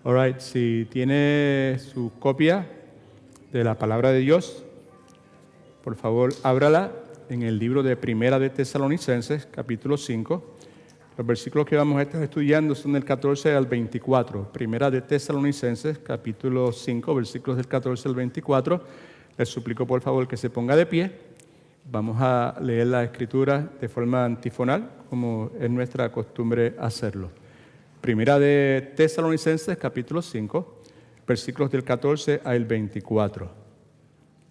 All right, si tiene su copia de la palabra de Dios, por favor, ábrala en el libro de Primera de Tesalonicenses, capítulo 5. Los versículos que vamos a estar estudiando son del 14 al 24. Primera de Tesalonicenses, capítulo 5, versículos del 14 al 24. Les suplico, por favor, que se ponga de pie. Vamos a leer la Escritura de forma antifonal, como es nuestra costumbre hacerlo. Primera de Tesalonicenses, capítulo 5, versículos del 14 al 24.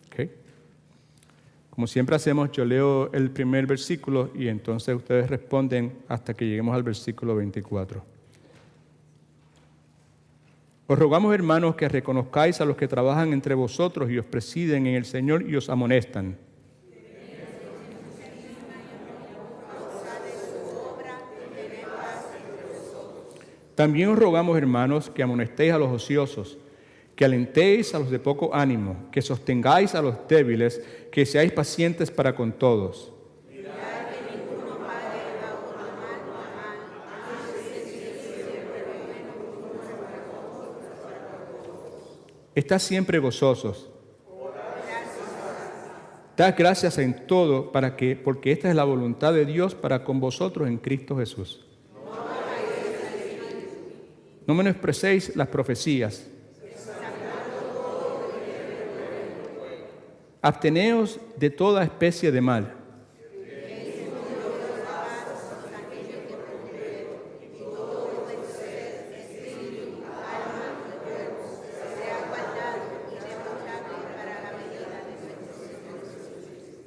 ¿Okay? Como siempre hacemos, yo leo el primer versículo y entonces ustedes responden hasta que lleguemos al versículo 24. Os rogamos, hermanos, que reconozcáis a los que trabajan entre vosotros y os presiden en el Señor y os amonestan. También os rogamos, hermanos, que amonestéis a los ociosos, que alentéis a los de poco ánimo, que sostengáis a los débiles, que seáis pacientes para con todos. Estad siempre gozosos. Dad gracias en todo, porque esta es la voluntad de Dios para con vosotros en Cristo Jesús. No menosprecéis las profecías. Absteneos de toda especie de mal.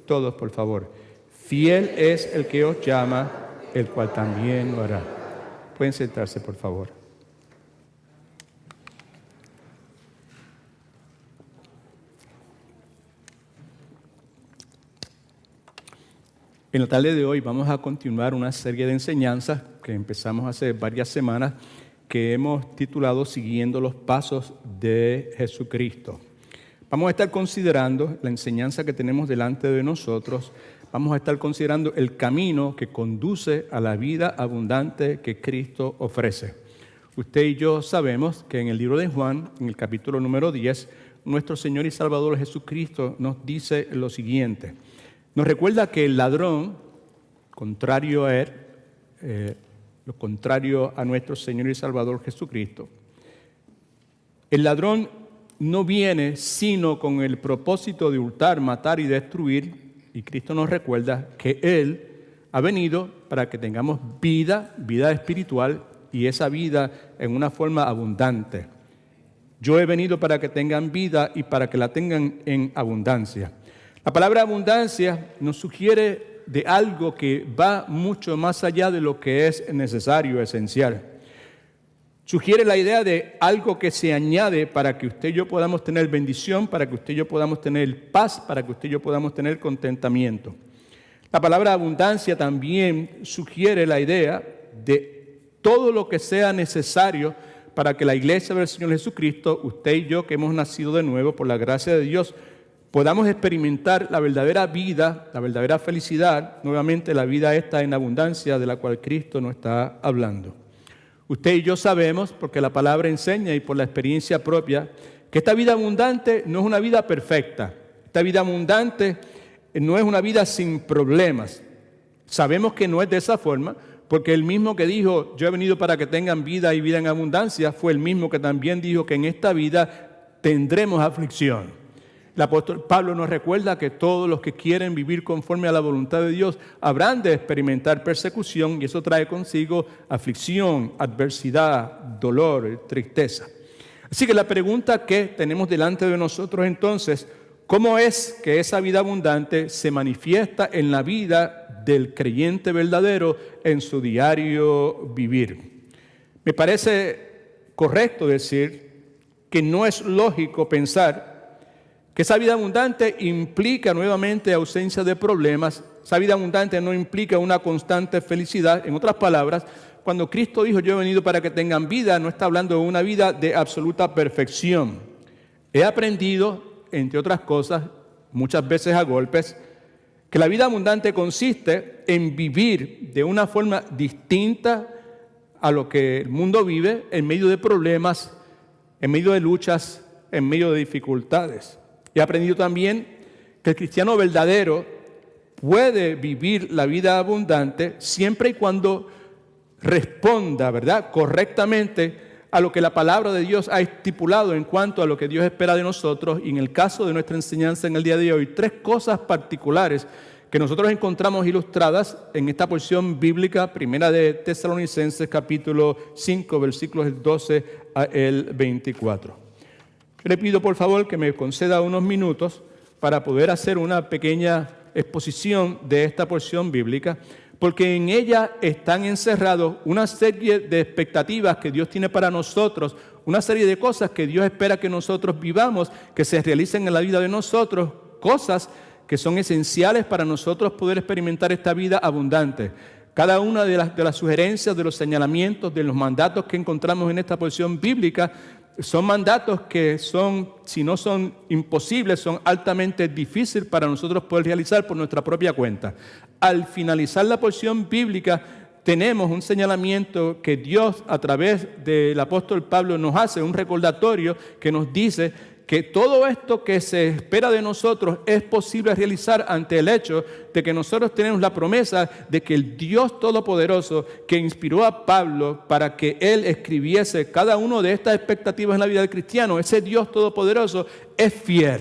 Todos, por favor. Fiel es el que os llama, el cual también lo hará. Pueden sentarse, por favor. En la tarde de hoy vamos a continuar una serie de enseñanzas que empezamos hace varias semanas que hemos titulado Siguiendo los Pasos de Jesucristo. Vamos a estar considerando la enseñanza que tenemos delante de nosotros. Vamos a estar considerando el camino que conduce a la vida abundante que Cristo ofrece. Usted y yo sabemos que en el libro de Juan, en el capítulo número 10, nuestro Señor y Salvador Jesucristo nos dice lo siguiente. Nos recuerda que el ladrón, contrario a él, lo contrario a nuestro Señor y Salvador Jesucristo, el ladrón no viene sino con el propósito de hurtar, matar y destruir, y Cristo nos recuerda que Él ha venido para que tengamos vida espiritual y esa vida en una forma abundante. Yo he venido para que tengan vida y para que la tengan en abundancia. La palabra abundancia nos sugiere de algo que va mucho más allá de lo que es necesario, esencial. Sugiere la idea de algo que se añade para que usted y yo podamos tener bendición, para que usted y yo podamos tener paz, para que usted y yo podamos tener contentamiento. La palabra abundancia también sugiere la idea de todo lo que sea necesario para que la iglesia del Señor Jesucristo, usted y yo que hemos nacido de nuevo por la gracia de Dios, podamos experimentar la verdadera vida, la verdadera felicidad, nuevamente la vida esta en abundancia de la cual Cristo nos está hablando. Usted y yo sabemos, porque la palabra enseña y por la experiencia propia, que esta vida abundante no es una vida perfecta. Esta vida abundante no es una vida sin problemas. Sabemos que no es de esa forma, porque el mismo que dijo, yo he venido para que tengan vida y vida en abundancia, fue el mismo que también dijo que en esta vida tendremos aflicción. El apóstol Pablo nos recuerda que todos los que quieren vivir conforme a la voluntad de Dios habrán de experimentar persecución y eso trae consigo aflicción, adversidad, dolor, tristeza. Así que la pregunta que tenemos delante de nosotros entonces, ¿cómo es que esa vida abundante se manifiesta en la vida del creyente verdadero en su diario vivir? Me parece correcto decir que no es lógico pensar que esa vida abundante implica nuevamente ausencia de problemas. Esa vida abundante no implica una constante felicidad. En otras palabras, cuando Cristo dijo, yo he venido para que tengan vida, no está hablando de una vida de absoluta perfección. He aprendido, entre otras cosas, muchas veces a golpes, que la vida abundante consiste en vivir de una forma distinta a lo que el mundo vive en medio de problemas, en medio de luchas, en medio de dificultades. He aprendido también que el cristiano verdadero puede vivir la vida abundante siempre y cuando responda, ¿verdad?, correctamente a lo que la palabra de Dios ha estipulado en cuanto a lo que Dios espera de nosotros. Y en el caso de nuestra enseñanza en el día de hoy, 3 cosas particulares que nosotros encontramos ilustradas en esta porción bíblica, primera de Tesalonicenses, capítulo 5, versículos del 12 al 24. Yo le pido por favor que me conceda unos minutos para poder hacer una pequeña exposición de esta porción bíblica, porque en ella están encerrados una serie de expectativas que Dios tiene para nosotros, una serie de cosas que Dios espera que nosotros vivamos, que se realicen en la vida de nosotros, cosas que son esenciales para nosotros poder experimentar esta vida abundante. Cada una de las sugerencias, de los señalamientos, de los mandatos que encontramos en esta porción bíblica son mandatos que son, si no son imposibles, son altamente difíciles para nosotros poder realizar por nuestra propia cuenta. Al finalizar la porción bíblica, tenemos un señalamiento que Dios, a través del apóstol Pablo, nos hace, un recordatorio que nos dice que todo esto que se espera de nosotros es posible realizar ante el hecho de que nosotros tenemos la promesa de que el Dios Todopoderoso que inspiró a Pablo para que él escribiese cada una de estas expectativas en la vida del cristiano, ese Dios Todopoderoso es fiel.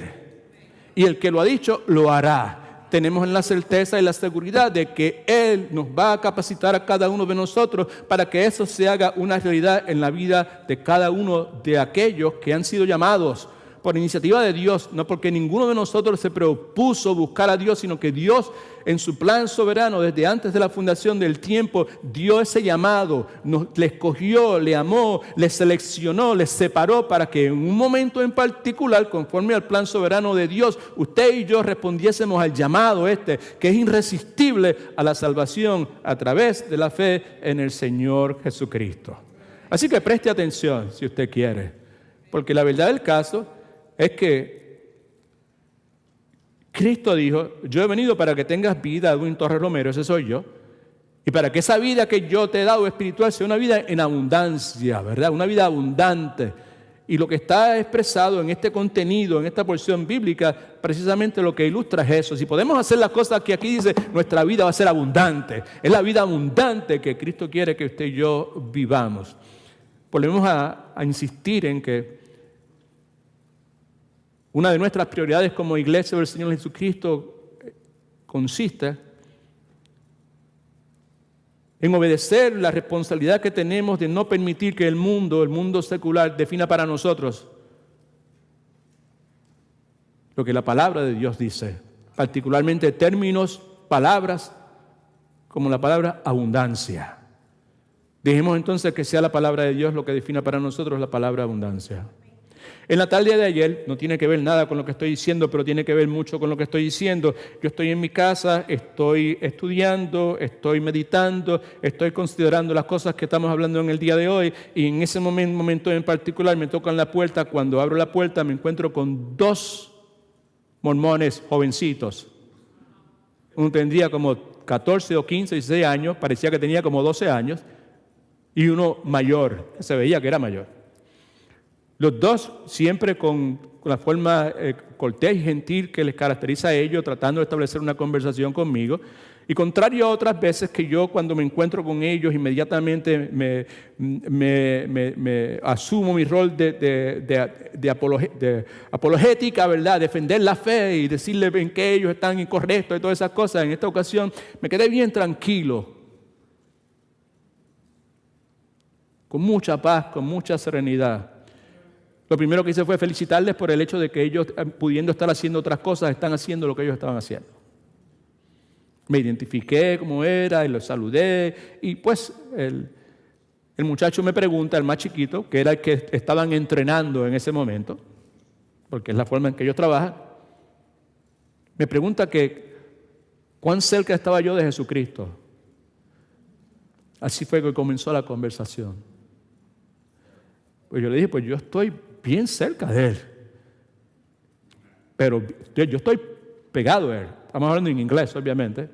Y el que lo ha dicho, lo hará. Tenemos la certeza y la seguridad de que Él nos va a capacitar a cada uno de nosotros para que eso se haga una realidad en la vida de cada uno de aquellos que han sido llamados por iniciativa de Dios, no porque ninguno de nosotros se propuso buscar a Dios, sino que Dios en su plan soberano, desde antes de la fundación del tiempo, dio ese llamado, le escogió, le amó, le seleccionó, le separó para que en un momento en particular, conforme al plan soberano de Dios, usted y yo respondiésemos al llamado que es irresistible a la salvación a través de la fe en el Señor Jesucristo. Así que preste atención si usted quiere, porque la verdad del caso es que Cristo dijo, yo he venido para que tengas vida, Edwin Torres Romero, ese soy yo, y para que esa vida que yo te he dado espiritual sea una vida en abundancia, ¿verdad? Una vida abundante. Y lo que está expresado en este contenido, en esta porción bíblica, precisamente lo que ilustra es eso. Si podemos hacer las cosas que aquí dice, nuestra vida va a ser abundante. Es la vida abundante que Cristo quiere que usted y yo vivamos. Volvemos a insistir en que una de nuestras prioridades como iglesia del Señor Jesucristo consiste en obedecer la responsabilidad que tenemos de no permitir que el mundo secular, defina para nosotros lo que la palabra de Dios dice, particularmente términos, palabras, como la palabra abundancia. Dejemos entonces que sea la palabra de Dios lo que defina para nosotros la palabra abundancia. En la tarde de ayer, no tiene que ver nada con lo que estoy diciendo, pero tiene que ver mucho con lo que estoy diciendo. Yo estoy en mi casa, estoy estudiando, estoy meditando, estoy considerando las cosas que estamos hablando en el día de hoy, y en ese momento en particular me tocan la puerta. Cuando abro la puerta me encuentro con 2 mormones jovencitos. Uno tendría como 14 o 15, 16 años, parecía que tenía como 12 años, y uno mayor, que se veía que era mayor. Los 2 siempre con la forma cortés y gentil que les caracteriza a ellos, tratando de establecer una conversación conmigo. Y contrario a otras veces que yo, cuando me encuentro con ellos, inmediatamente me asumo mi rol de apologética, ¿verdad? Defender la fe y decirles en que ellos están incorrectos y todas esas cosas. En esta ocasión me quedé bien tranquilo, con mucha paz, con mucha serenidad. Lo primero que hice fue felicitarles por el hecho de que ellos, pudiendo estar haciendo otras cosas, están haciendo lo que ellos estaban haciendo. Me identifiqué como era y los saludé. Y pues el muchacho me pregunta, el más chiquito, que era el que estaban entrenando en ese momento, porque es la forma en que ellos trabajan, me pregunta que cuán cerca estaba yo de Jesucristo. Así fue que comenzó la conversación. Pues yo le dije, pues yo estoy bien cerca de Él. Pero yo estoy pegado a Él. Estamos hablando en inglés, obviamente.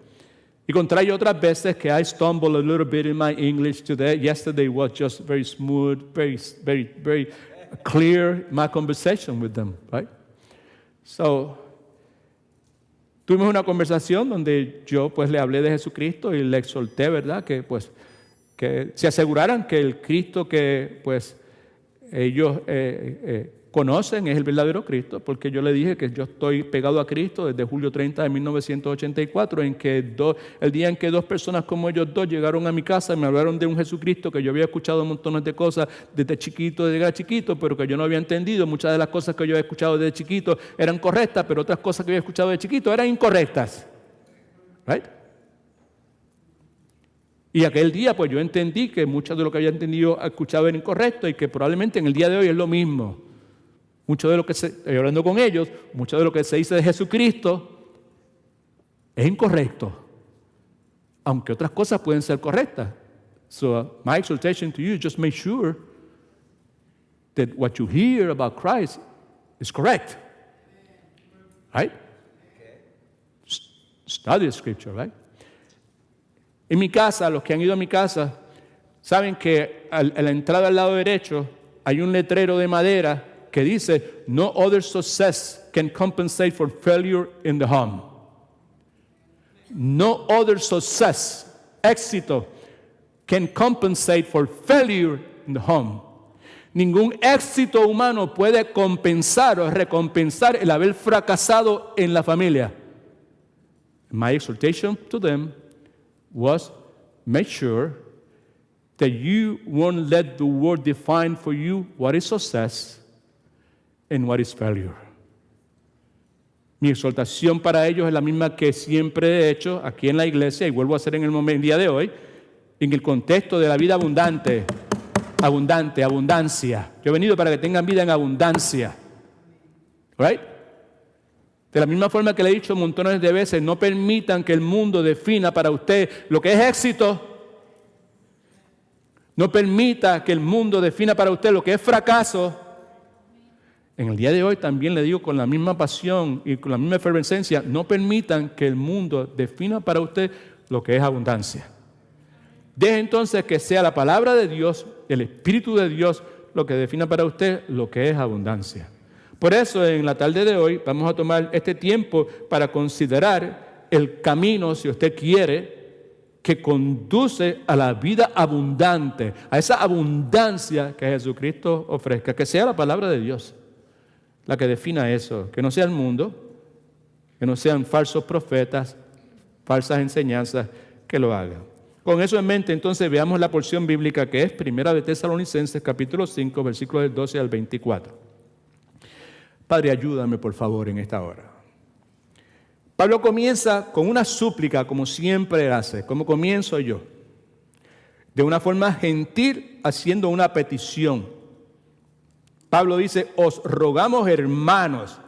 Y contrario a otras veces que I stumble a little bit in my English today. Yesterday was just very smooth, very clear my conversation with them, right? So, tuvimos una conversación donde yo pues le hablé de Jesucristo y le exhorté, ¿verdad? Que pues que se aseguraran que el Cristo que pues ellos conocen es el verdadero Cristo, porque yo le dije que yo estoy pegado a Cristo desde julio 30 de 1984, el día en que dos personas como ellos dos llegaron a mi casa y me hablaron de un Jesucristo que yo había escuchado montones de cosas desde chiquito, pero que yo no había entendido. Muchas de las cosas que yo había escuchado desde chiquito eran correctas, pero otras cosas que había escuchado de chiquito eran incorrectas. Right? Y aquel día pues yo entendí que mucho de lo que había escuchado era incorrecto y que probablemente en el día de hoy es lo mismo. Mucho de lo que estoy hablando con ellos, mucho de lo que se dice de Jesucristo es incorrecto, aunque otras cosas pueden ser correctas. So my exhortation to you is just make sure that what you hear about Christ is correct. Right? Study the scripture, right? En mi casa, los que han ido a mi casa, saben que a la entrada al lado derecho hay un letrero de madera que dice, no other success can compensate for failure in the home. No other success, éxito, can compensate for failure in the home. Ningún éxito humano puede compensar o recompensar el haber fracasado en la familia. My exhortation to them was, make sure that you won't let the world define for you what is success and what is failure. Mi exhortación para ellos es la misma que siempre he hecho aquí en la iglesia y vuelvo a hacer en el día de hoy, en el contexto de la vida abundancia. Yo he venido para que tengan vida en abundancia. Right? De la misma forma que le he dicho montones de veces, no permitan que el mundo defina para usted lo que es éxito. No permita que el mundo defina para usted lo que es fracaso. En el día de hoy también le digo con la misma pasión y con la misma efervescencia, no permitan que el mundo defina para usted lo que es abundancia. Deje entonces que sea la palabra de Dios, el Espíritu de Dios, lo que defina para usted lo que es abundancia. Por eso en la tarde de hoy vamos a tomar este tiempo para considerar el camino, si usted quiere, que conduce a la vida abundante, a esa abundancia que Jesucristo ofrezca, que sea la palabra de Dios la que defina eso, que no sea el mundo, que no sean falsos profetas, falsas enseñanzas que lo hagan. Con eso en mente, entonces, veamos la porción bíblica que es Primera de Tesalonicenses, capítulo 5, versículos del 12 al 24. Padre, ayúdame, por favor, en esta hora. Pablo comienza con una súplica, como siempre hace, como comienzo yo, de una forma gentil, haciendo una petición. Pablo dice, os rogamos, hermanos,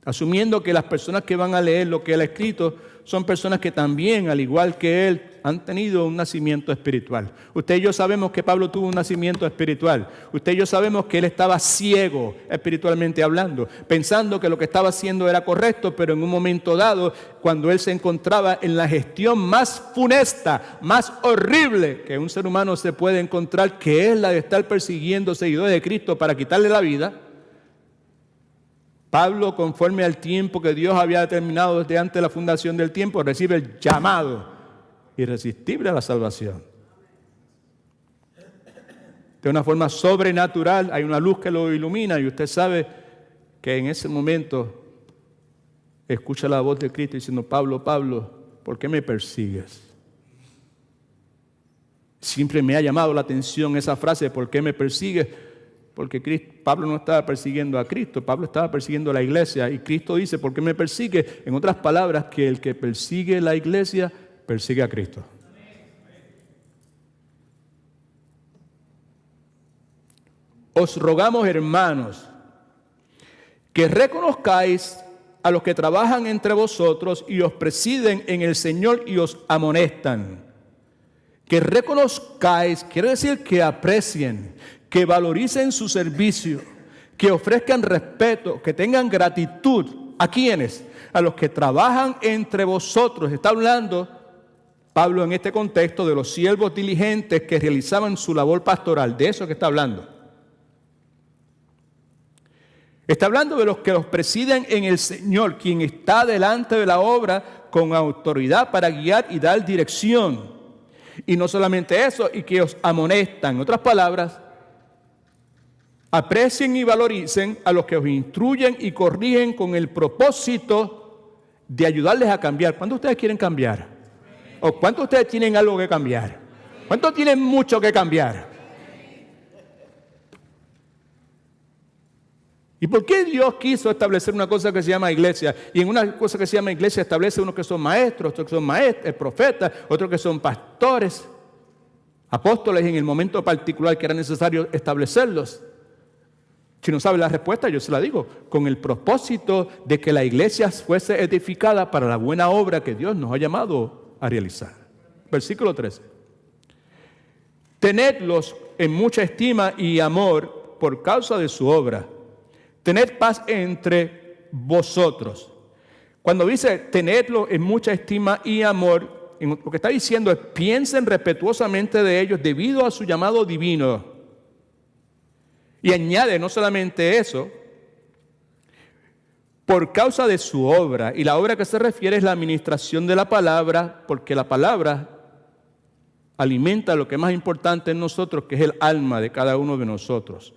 asumiendo que las personas que van a leer lo que él ha escrito son personas que también, al igual que él, han tenido un nacimiento espiritual. Usted y yo sabemos que Pablo tuvo un nacimiento espiritual. Usted y yo sabemos que él estaba ciego, espiritualmente hablando, pensando que lo que estaba haciendo era correcto, pero en un momento dado, cuando él se encontraba en la gestión más funesta, más horrible que un ser humano se puede encontrar, que es la de estar persiguiendo seguidores de Cristo para quitarle la vida, Pablo, conforme al tiempo que Dios había determinado desde antes de la fundación del tiempo, recibe el llamado irresistible a la salvación. De una forma sobrenatural, hay una luz que lo ilumina y usted sabe que en ese momento escucha la voz de Cristo diciendo, Pablo, Pablo, ¿por qué me persigues? Siempre me ha llamado la atención esa frase, ¿por qué me persigues? Porque Pablo no estaba persiguiendo a Cristo, Pablo estaba persiguiendo a la iglesia. Y Cristo dice, ¿por qué me persigue? En otras palabras, que el que persigue la iglesia, persigue a Cristo. Os rogamos, hermanos, que reconozcáis a los que trabajan entre vosotros y os presiden en el Señor y os amonestan. Que reconozcáis, quiere decir que aprecien, que valoricen su servicio, que ofrezcan respeto, que tengan gratitud. ¿A quiénes? A los que trabajan entre vosotros. Está hablando Pablo en este contexto de los siervos diligentes que realizaban su labor pastoral. De eso que está hablando. Está hablando de los que los presiden en el Señor, quien está delante de la obra con autoridad para guiar y dar dirección. Y no solamente eso, y que os amonestan. En otras palabras, aprecien y valoricen a los que os instruyen y corrigen con el propósito de ayudarles a cambiar. ¿Cuántos de ustedes quieren cambiar? ¿O cuántos de ustedes tienen algo que cambiar? ¿Cuántos tienen mucho que cambiar? ¿Y por qué Dios quiso establecer una cosa que se llama iglesia? Y en una cosa que se llama iglesia establece unos que son maestros, otros que son profetas, otros que son pastores, apóstoles en el momento particular que era necesario establecerlos. Si no sabe la respuesta, yo se la digo, con el propósito de que la iglesia fuese edificada para la buena obra que Dios nos ha llamado a realizar. Versículo 13. Tenedlos en mucha estima y amor por causa de su obra. Tened paz entre vosotros. Cuando dice tenedlo en mucha estima y amor, lo que está diciendo es piensen respetuosamente de ellos debido a su llamado divino. Y añade no solamente eso, por causa de su obra. Y la obra que se refiere es la administración de la palabra, porque la palabra alimenta lo que es más importante en nosotros, que es el alma de cada uno de nosotros.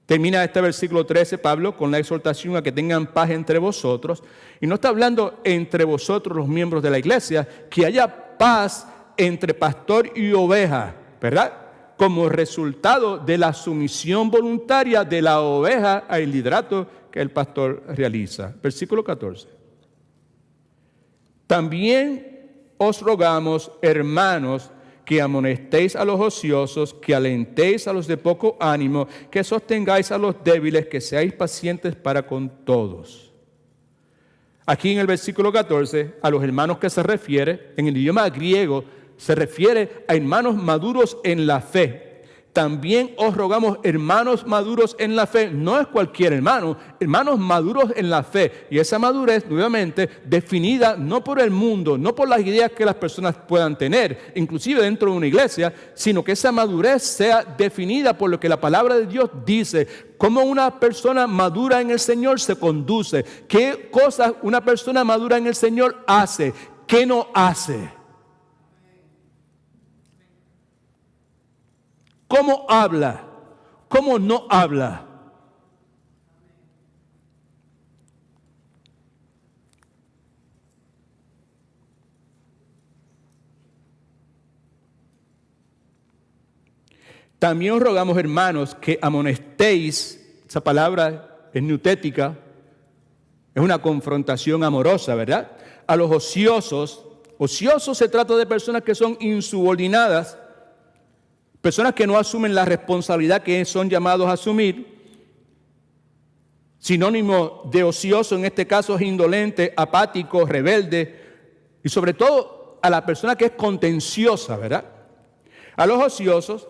Termina este versículo 13, Pablo, con la exhortación a que tengan paz entre vosotros. Y no está hablando entre vosotros los miembros de la iglesia, que haya paz entre pastor y oveja, ¿verdad? Como resultado de la sumisión voluntaria de la oveja al liderato que el pastor realiza. Versículo 14. También os rogamos, hermanos, que amonestéis a los ociosos, que alentéis a los de poco ánimo, que sostengáis a los débiles, que seáis pacientes para con todos. Aquí en el versículo 14, a los hermanos que se refiere, en el idioma griego, se refiere a hermanos maduros en la fe. También os rogamos, hermanos maduros en la fe. No es cualquier hermano, hermanos maduros en la fe. Y esa madurez, nuevamente, definida no por el mundo, no por las ideas que las personas puedan tener, inclusive dentro de una iglesia, sino que esa madurez sea definida por lo que la palabra de Dios dice. Cómo una persona madura en el Señor se conduce. ¿Qué cosas una persona madura en el Señor hace? ¿Qué no hace? ¿Cómo habla? ¿Cómo no habla? También os rogamos, hermanos, que amonestéis, esa palabra es neutética, es una confrontación amorosa, ¿verdad? A los ociosos. Ociosos se trata de personas que son insubordinadas, personas que no asumen la responsabilidad que son llamados a asumir. Sinónimo de ocioso en este caso es indolente, apático, rebelde y sobre todo a la persona que es contenciosa, ¿verdad? A los ociosos,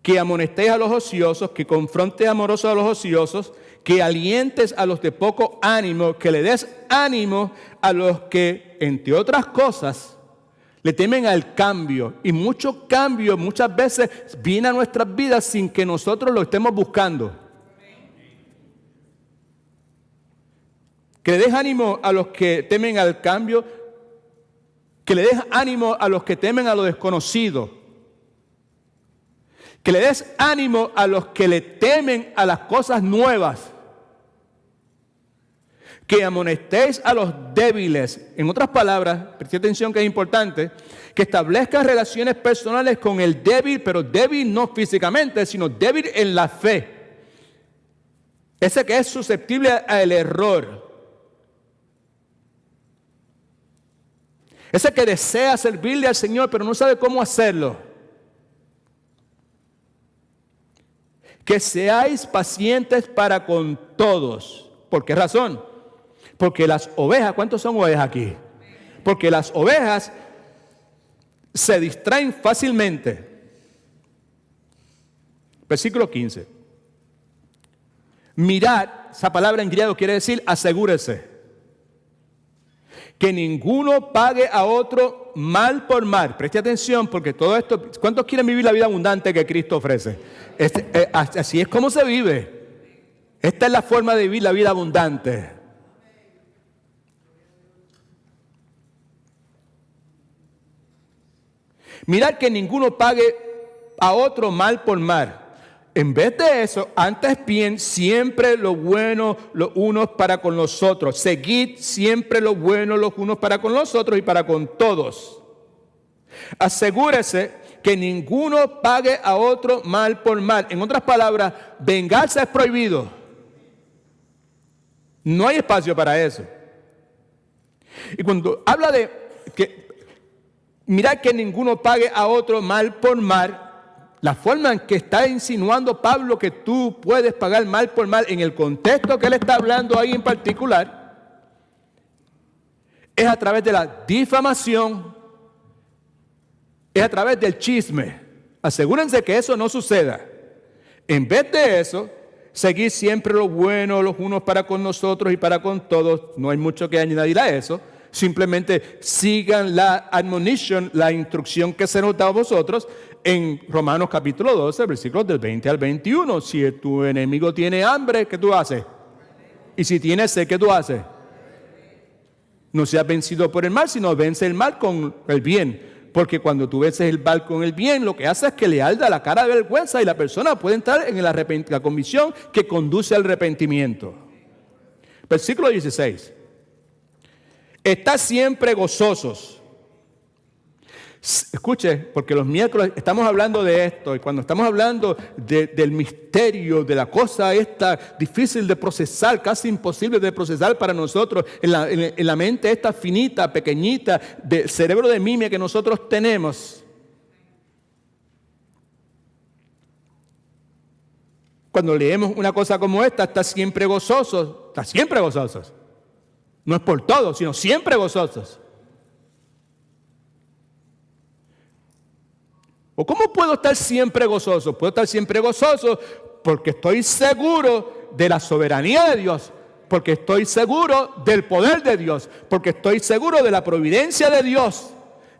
que amonestéis a los ociosos, que confrontes amorosos a los ociosos, que alientes a los de poco ánimo, que le des ánimo a los que, entre otras cosas, le temen al cambio, y mucho cambio muchas veces viene a nuestras vidas sin que nosotros lo estemos buscando. Que le des ánimo a los que temen al cambio, que le des ánimo a los que temen a lo desconocido, que le des ánimo a los que le temen a las cosas nuevas, que amonestéis a los débiles. En otras palabras, preste atención que es importante, que establezcas relaciones personales con el débil, pero débil no físicamente, sino débil en la fe. Ese que es susceptible al error. Ese que desea servirle al Señor, pero no sabe cómo hacerlo. Que seáis pacientes para con todos. ¿Por qué razón? Porque las ovejas, ¿cuántos son ovejas aquí? Porque las ovejas se distraen fácilmente. Versículo 15. Mirad, esa palabra en griego quiere decir asegúrese. Que ninguno pague a otro mal por mal. Preste atención porque todo esto, ¿cuántos quieren vivir la vida abundante que Cristo ofrece? Así es como se vive. Esta es la forma de vivir la vida abundante. Mirad que ninguno pague a otro mal por mal. En vez de eso, antes bien, siempre lo bueno los unos para con los otros. Seguid siempre lo bueno los unos para con los otros y para con todos. Asegúrese que ninguno pague a otro mal por mal. En otras palabras, vengarse es prohibido. No hay espacio para eso. Y cuando habla de que mirad que ninguno pague a otro mal por mal, la forma en que está insinuando Pablo que tú puedes pagar mal por mal, en el contexto que él está hablando ahí en particular, es a través de la difamación, es a través del chisme. Asegúrense que eso no suceda. En vez de eso, seguir siempre lo bueno los unos para con nosotros y para con todos. No hay mucho que añadir a eso. Simplemente sigan la admonition, la instrucción que se nos da a vosotros en Romanos capítulo 12, versículos del 20 al 21. Si tu enemigo tiene hambre, ¿qué tú haces? Y si tiene sed, ¿qué tú haces? No seas vencido por el mal, sino vence el mal con el bien. Porque cuando tú vences el mal con el bien, lo que hace es que le arda la cara de vergüenza y la persona puede entrar en la convicción que conduce al arrepentimiento. Versículo 16. Estad siempre gozosos. Escuche, porque los miércoles estamos hablando de esto, y cuando estamos hablando del misterio, de la cosa esta difícil de procesar, casi imposible de procesar para nosotros, en la mente esta finita, pequeñita, del cerebro de mimia que nosotros tenemos. Cuando leemos una cosa como esta, está siempre gozosos, está siempre gozosos. No es por todo, sino siempre gozosos. ¿O cómo puedo estar siempre gozoso? Puedo estar siempre gozoso porque estoy seguro de la soberanía de Dios, porque estoy seguro del poder de Dios, porque estoy seguro de la providencia de Dios.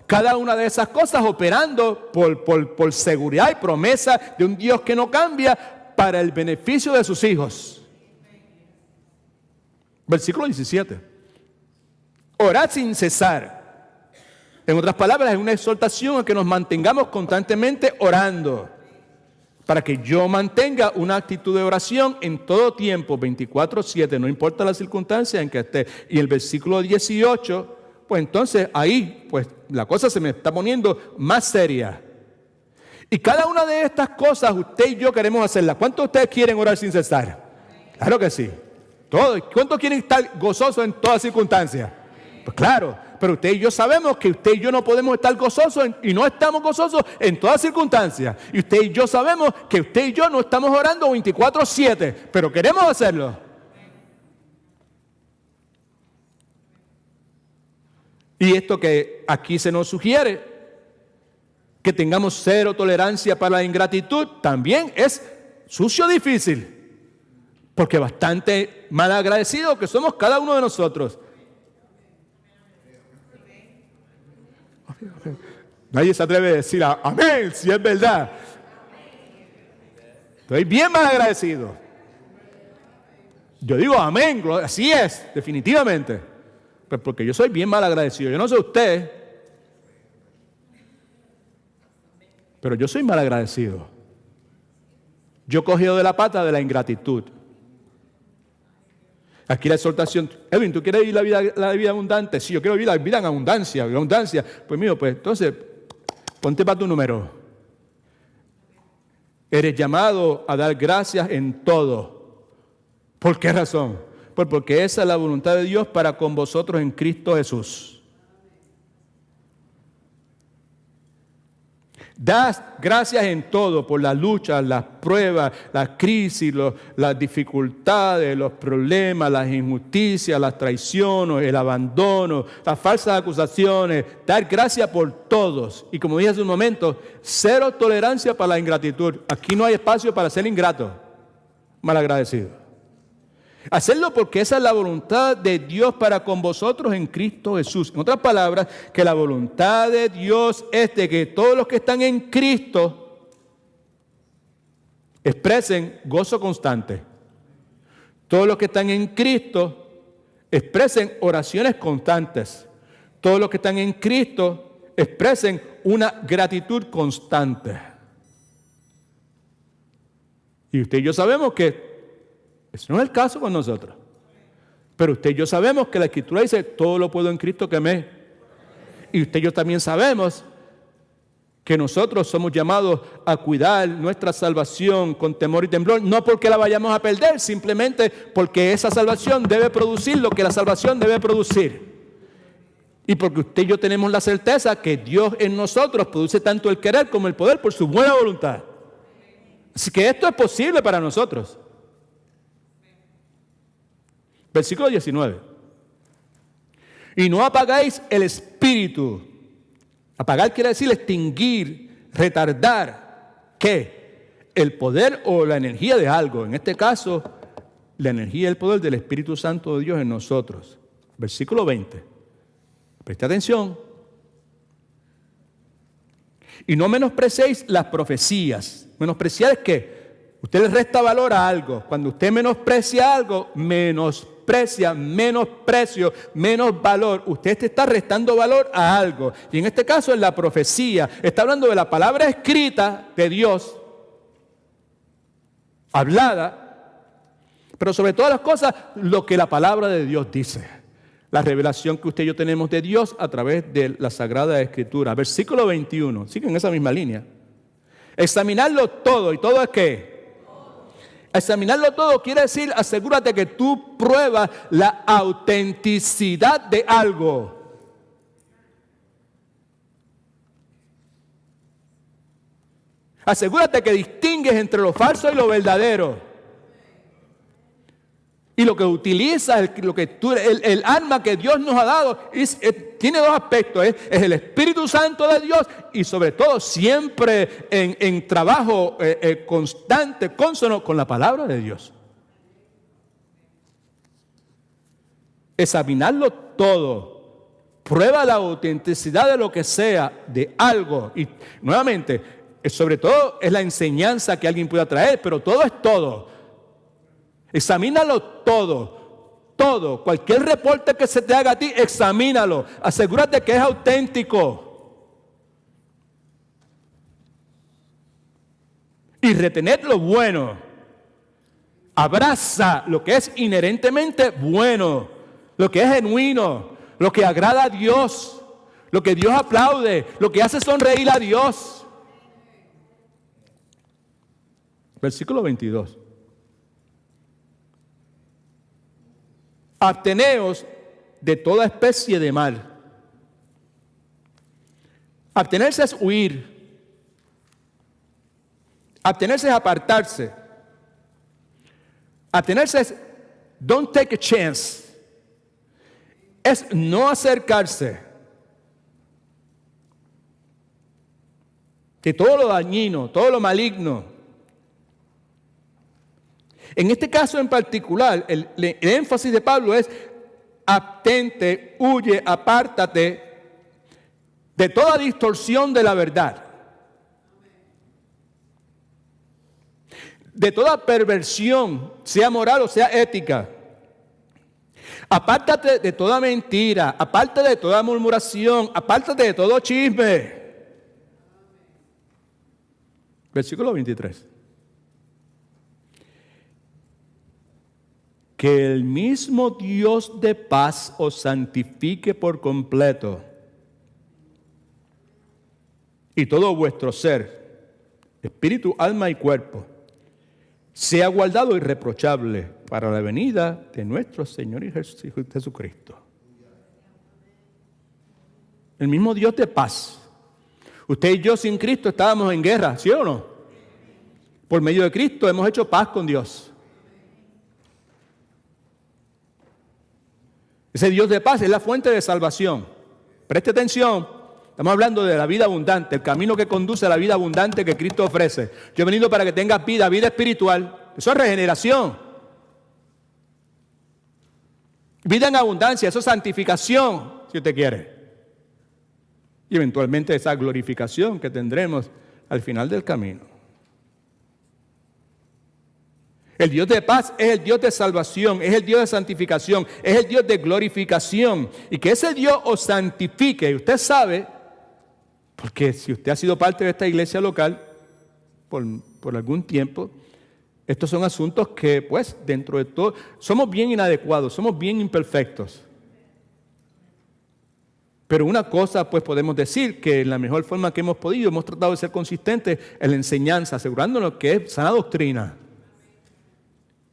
Cada una de esas cosas operando por seguridad y promesa de un Dios que no cambia para el beneficio de sus hijos. Versículo 17. Orad sin cesar. En otras palabras, es una exhortación a que nos mantengamos constantemente orando, para que yo mantenga una actitud de oración en todo tiempo, 24/7, no importa la circunstancia en que esté. Y el versículo 18, pues entonces ahí, pues la cosa se me está poniendo más seria. Y cada una de estas cosas, usted y yo queremos hacerlas. ¿Cuántos de ustedes quieren orar sin cesar? Claro que sí. Todos. ¿Cuántos quieren estar gozosos en todas circunstancias? Pues claro, pero usted y yo sabemos que usted y yo no podemos estar gozosos y no estamos gozosos en todas circunstancias. Y usted y yo sabemos que usted y yo no estamos orando 24/7, pero queremos hacerlo. Y esto que aquí se nos sugiere, que tengamos cero tolerancia para la ingratitud, también es sucio difícil, porque bastante mal agradecidos que somos cada uno de nosotros. Nadie se atreve a decir amén, si es verdad. Estoy bien mal agradecido. Yo digo amén, así es, definitivamente. Pues porque yo soy bien mal agradecido. Yo no sé usted, pero yo soy mal agradecido. Yo he cogido de la pata de la ingratitud. Aquí la exhortación, Edwin, ¿tú quieres vivir la vida abundante? Sí, yo quiero vivir la vida en abundancia. Pues mío, pues entonces, ponte para tu número. Eres llamado a dar gracias en todo. ¿Por qué razón? Pues porque esa es la voluntad de Dios para con vosotros en Cristo Jesús. Da gracias en todo por las luchas, las pruebas, las crisis, las dificultades, los problemas, las injusticias, las traiciones, el abandono, las falsas acusaciones. Dar gracias por todos. Y como dije hace un momento, cero tolerancia para la ingratitud. Aquí no hay espacio para ser ingrato, malagradecido. Hacerlo porque esa es la voluntad de Dios para con vosotros en Cristo Jesús. En otras palabras, que la voluntad de Dios es de que todos los que están en Cristo expresen gozo constante. Todos los que están en Cristo expresen oraciones constantes. Todos los que están en Cristo expresen una gratitud constante. Y usted y yo sabemos que ese no es el caso con nosotros. Pero usted y yo sabemos que la Escritura dice, todo lo puedo en Cristo que me. Y usted y yo también sabemos que nosotros somos llamados a cuidar nuestra salvación con temor y temblor, no porque la vayamos a perder, simplemente porque esa salvación debe producir lo que la salvación debe producir. Y porque usted y yo tenemos la certeza que Dios en nosotros produce tanto el querer como el poder por su buena voluntad. Así que esto es posible para nosotros. Versículo 19. Y no apagáis el espíritu. Apagar quiere decir extinguir, retardar. ¿Qué? El poder o la energía de algo. En este caso, la energía y el poder del Espíritu Santo de Dios en nosotros. Versículo 20. Preste atención. Y no menospreciéis las profecías. ¿Menospreciar es qué? Usted le resta valor a algo. Cuando usted menosprecia algo, menosprecia, menosprecio, menos valor. Usted está restando valor a algo. Y en este caso es la profecía. Está hablando de la palabra escrita de Dios, hablada, pero sobre todas las cosas, lo que la palabra de Dios dice. La revelación que usted y yo tenemos de Dios a través de la Sagrada Escritura. Versículo 21. Sigue en esa misma línea. Examinarlo todo. ¿Y todo es qué? Examinarlo todo quiere decir, asegúrate que tú pruebas la autenticidad de algo. Asegúrate que distingues entre lo falso y lo verdadero. Y lo que utilizas, el arma que Dios nos ha dado, tiene dos aspectos. Es el Espíritu Santo de Dios y sobre todo siempre en trabajo constante, consono con la palabra de Dios. Examinarlo todo. Prueba la autenticidad de lo que sea, de algo. Y nuevamente, sobre todo es la enseñanza que alguien pueda traer, pero todo es todo. Examínalo todo, todo, cualquier reporte que se te haga a ti, examínalo, asegúrate que es auténtico. Y retener lo bueno, abraza lo que es inherentemente bueno, lo que es genuino, lo que agrada a Dios, lo que Dios aplaude, lo que hace sonreír a Dios. Versículo 22. Absteneos de toda especie de mal. Abstenerse es huir. Abstenerse es apartarse. Abstenerse es don't take a chance. Es no acercarse. De todo lo dañino, todo lo maligno. En este caso en particular, el énfasis de Pablo es abstente, huye, apártate de toda distorsión de la verdad, de toda perversión, sea moral o sea ética. Apártate de toda mentira, apártate de toda murmuración, apártate de todo chisme. Versículo 23. Que el mismo Dios de paz os santifique por completo y todo vuestro ser, espíritu, alma y cuerpo, sea guardado irreprochable para la venida de nuestro Señor y Jesucristo. El mismo Dios de paz. Usted y yo sin Cristo estábamos en guerra, ¿sí o no? Por medio de Cristo hemos hecho paz con Dios. Ese Dios de paz es la fuente de salvación. Preste atención, estamos hablando de la vida abundante, el camino que conduce a la vida abundante que Cristo ofrece. Yo he venido para que tengas vida, vida espiritual. Eso es regeneración. Vida en abundancia, eso es santificación, si usted quiere. Y eventualmente esa glorificación que tendremos al final del camino. El Dios de paz es el Dios de salvación, es el Dios de santificación, es el Dios de glorificación. Y que ese Dios os santifique. Y usted sabe, porque si usted ha sido parte de esta iglesia local por algún tiempo, estos son asuntos que, pues, dentro de todo, somos bien inadecuados, somos bien imperfectos. Pero una cosa, pues, podemos decir que en la mejor forma que hemos podido, hemos tratado de ser consistentes en la enseñanza, asegurándonos que es sana doctrina.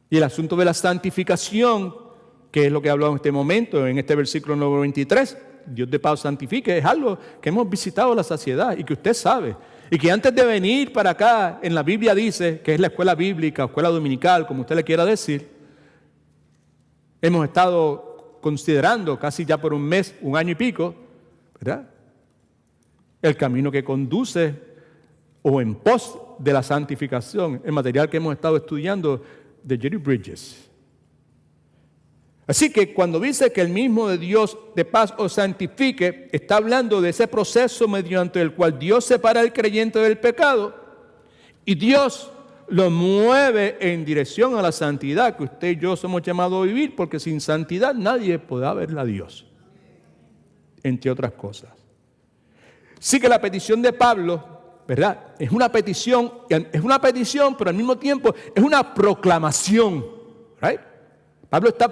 Y el asunto de la santificación, que es lo que hablamos en este momento, en este versículo número 23, Dios de paz santifique, es algo que hemos visitado a la saciedad y que usted sabe. Y que antes de venir para acá, en la Biblia dice, que es la escuela bíblica, escuela dominical, como usted le quiera decir, hemos estado considerando casi ya por un mes, un año y pico, ¿verdad?, el camino que conduce o en pos de la santificación, el material que hemos estado estudiando de Jerry Bridges. Así que cuando dice que el mismo de Dios de paz os santifique, está hablando de ese proceso mediante el cual Dios separa al creyente del pecado y Dios lo mueve en dirección a la santidad que usted y yo somos llamados a vivir, porque sin santidad nadie podrá ver a Dios, entre otras cosas. Sí que la petición de Pablo, ¿verdad?, es una petición, pero al mismo tiempo es una proclamación, ¿right? Pablo está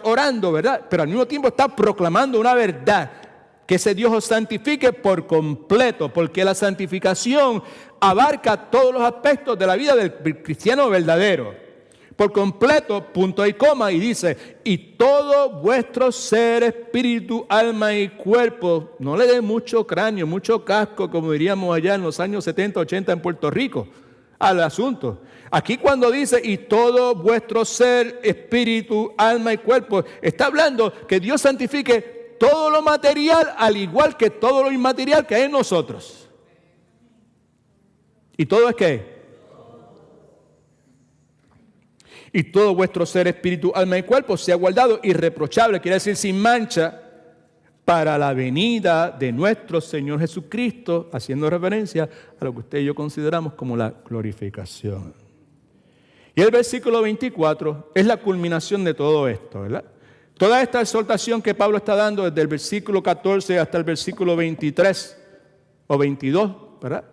orando, ¿verdad?, pero al mismo tiempo está proclamando una verdad, que ese Dios os santifique por completo, porque la santificación abarca todos los aspectos de la vida del cristiano verdadero. Por completo, punto y coma, y dice, y todo vuestro ser, espíritu, alma y cuerpo. No le dé mucho cráneo, mucho casco, como diríamos allá en los años 70, 80 en Puerto Rico, al asunto. Aquí cuando dice, y todo vuestro ser, espíritu, alma y cuerpo, está hablando que Dios santifique todo lo material, al igual que todo lo inmaterial que hay en nosotros. ¿Y todo es qué? Y todo vuestro ser, espíritu, alma y cuerpo sea guardado irreprochable, quiere decir sin mancha, para la venida de nuestro Señor Jesucristo, haciendo referencia a lo que usted y yo consideramos como la glorificación. Y el versículo 24 es la culminación de todo esto, ¿verdad? Toda esta exhortación que Pablo está dando desde el versículo 14 hasta el versículo 23 o 22, ¿verdad?,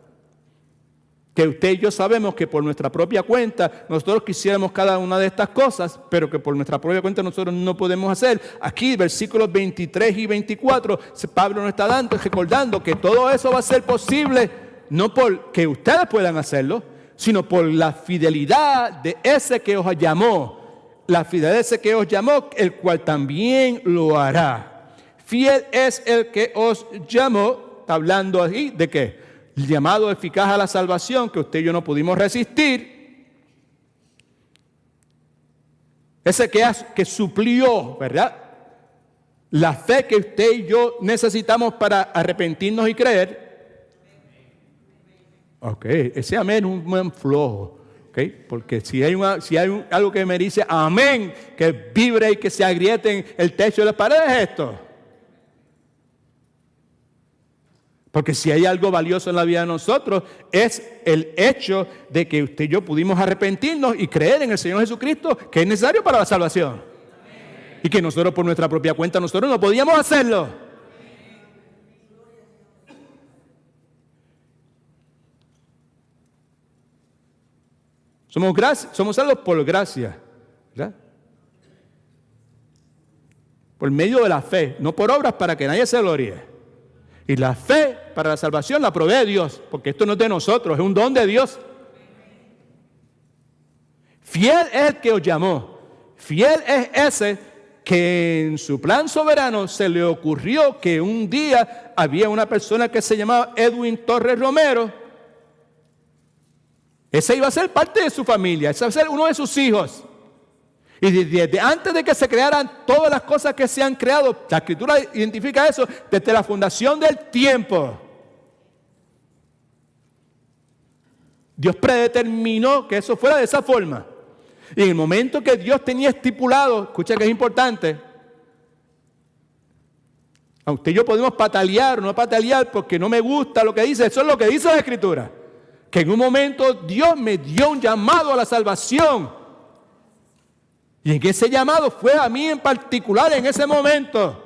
que usted y yo sabemos que por nuestra propia cuenta nosotros quisiéramos cada una de estas cosas, pero que por nuestra propia cuenta nosotros no podemos hacer. Aquí, versículos 23 y 24, Pablo nos está dando, recordando que todo eso va a ser posible, no porque ustedes puedan hacerlo, sino por la fidelidad de ese que os llamó. La fidelidad de ese que os llamó, el cual también lo hará. Fiel es el que os llamó, está hablando aquí de qué. El llamado eficaz a la salvación que usted y yo no pudimos resistir. Ese que suplió, ¿verdad?, la fe que usted y yo necesitamos para arrepentirnos y creer. Ok, ese amén es un buen flojo. Okay, porque si hay algo que me dice amén, que vibre y que se agriete en el techo de las paredes, es esto. Porque si hay algo valioso en la vida de nosotros, es el hecho de que usted y yo pudimos arrepentirnos y creer en el Señor Jesucristo, que es necesario para la salvación. Amén. Y que nosotros por nuestra propia cuenta, nosotros no podíamos hacerlo. Amén. Somos salvos por gracia, ¿verdad?, por medio de la fe, no por obras para que nadie se gloríe. Y la fe para la salvación la provee Dios, porque esto no es de nosotros, es un don de Dios. Fiel es el que os llamó. Fiel es ese que en su plan soberano se le ocurrió que un día había una persona que se llamaba Edwin Torres Romero. Ese iba a ser parte de su familia, ese iba a ser uno de sus hijos. Y desde antes de que se crearan todas las cosas que se han creado, la Escritura identifica eso desde la fundación del tiempo. Dios predeterminó que eso fuera de esa forma. Y en el momento que Dios tenía estipulado, escucha que es importante, a usted y yo podemos patalear o no patalear porque no me gusta lo que dice, eso es lo que dice la Escritura. Que en un momento Dios me dio un llamado a la salvación. Y en que ese llamado fue a mí en particular en ese momento.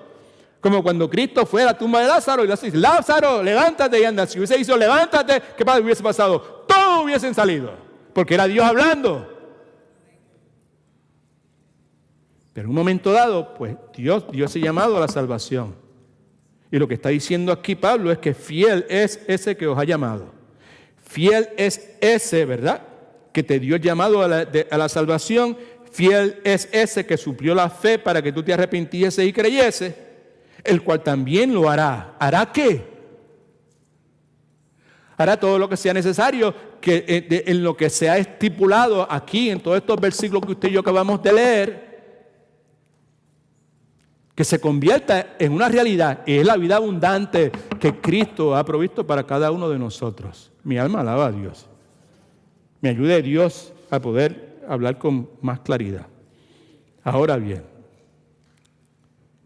Como cuando Cristo fue a la tumba de Lázaro y le dice, Lázaro, levántate y anda. Si hubiese dicho, levántate, ¿qué hubiese pasado? Todos hubiesen salido, porque era Dios hablando. Pero en un momento dado, pues Dios dio ese llamado a la salvación. Y lo que está diciendo aquí Pablo es que fiel es ese que os ha llamado. Fiel es ese, ¿verdad?, que te dio el llamado a la salvación. Fiel es ese que suplió la fe para que tú te arrepintieses y creyese, el cual también lo hará. ¿Hará qué? Hará todo lo que sea necesario, que en lo que se ha estipulado aquí, en todos estos versículos que usted y yo acabamos de leer, que se convierta en una realidad. Es la vida abundante que Cristo ha provisto para cada uno de nosotros. Mi alma alaba a Dios. Me ayude Dios a poder hablar con más claridad. Ahora bien,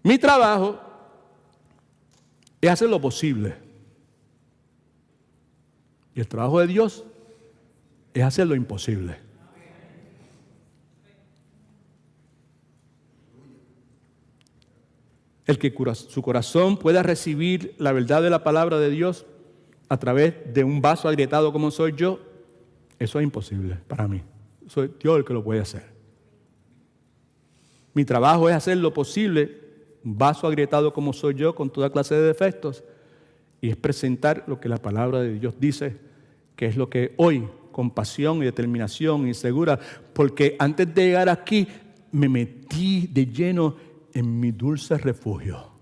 mi trabajo es hacer lo posible. Y el trabajo de Dios es hacer lo imposible. El que su corazón pueda recibir la verdad de la palabra de Dios a través de un vaso agrietado como soy yo, eso es imposible para mí. Soy Dios el que lo puede hacer. Mi trabajo es hacer lo posible, un vaso agrietado como soy yo, con toda clase de defectos, y es presentar lo que la palabra de Dios dice, que es lo que hoy, con pasión y determinación y segura, porque antes de llegar aquí, me metí de lleno en mi dulce refugio.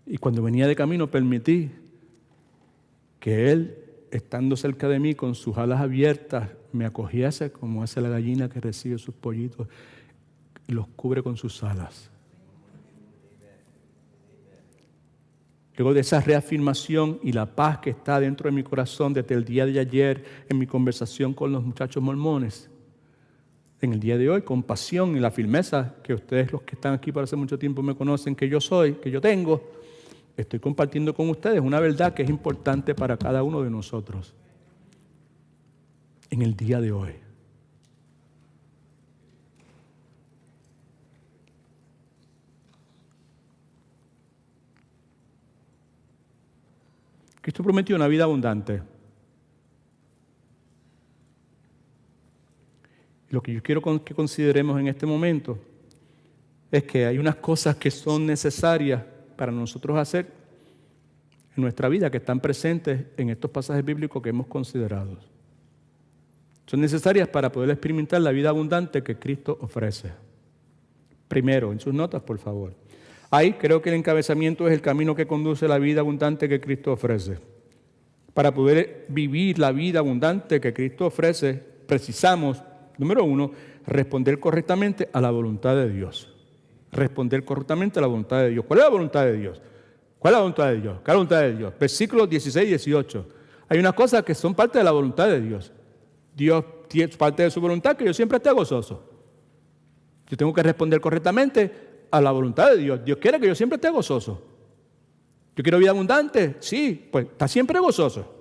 Y cuando venía de camino permití que Él, estando cerca de mí con sus alas abiertas, me acogiese como hace la gallina que recibe sus pollitos y los cubre con sus alas. Luego de esa reafirmación y la paz que está dentro de mi corazón desde el día de ayer en mi conversación con los muchachos mormones, en el día de hoy, con pasión y la firmeza que ustedes, los que están aquí por hace mucho tiempo, me conocen que yo soy, que yo tengo, estoy compartiendo con ustedes una verdad que es importante para cada uno de nosotros en el día de hoy. Cristo prometió una vida abundante. Lo que yo quiero que consideremos en este momento es que hay unas cosas que son necesarias para nosotros hacer en nuestra vida, que están presentes en estos pasajes bíblicos que hemos considerado. Son necesarias para poder experimentar la vida abundante que Cristo ofrece. Primero, en sus notas, por favor. Ahí creo que el encabezamiento es el camino que conduce a la vida abundante que Cristo ofrece. Para poder vivir la vida abundante que Cristo ofrece, precisamos, número uno, responder correctamente a la voluntad de Dios. Responder correctamente a la voluntad de Dios. ¿Cuál es la voluntad de Dios? ¿Cuál es la voluntad de Dios? ¿Cuál es la voluntad de Dios? Versículos 16 y 18. Hay unas cosas que son parte de la voluntad de Dios. Dios tiene parte de su voluntad, que yo siempre esté gozoso. Yo tengo que responder correctamente a la voluntad de Dios. Dios quiere que yo siempre esté gozoso. Yo quiero vida abundante. Sí, pues está siempre gozoso.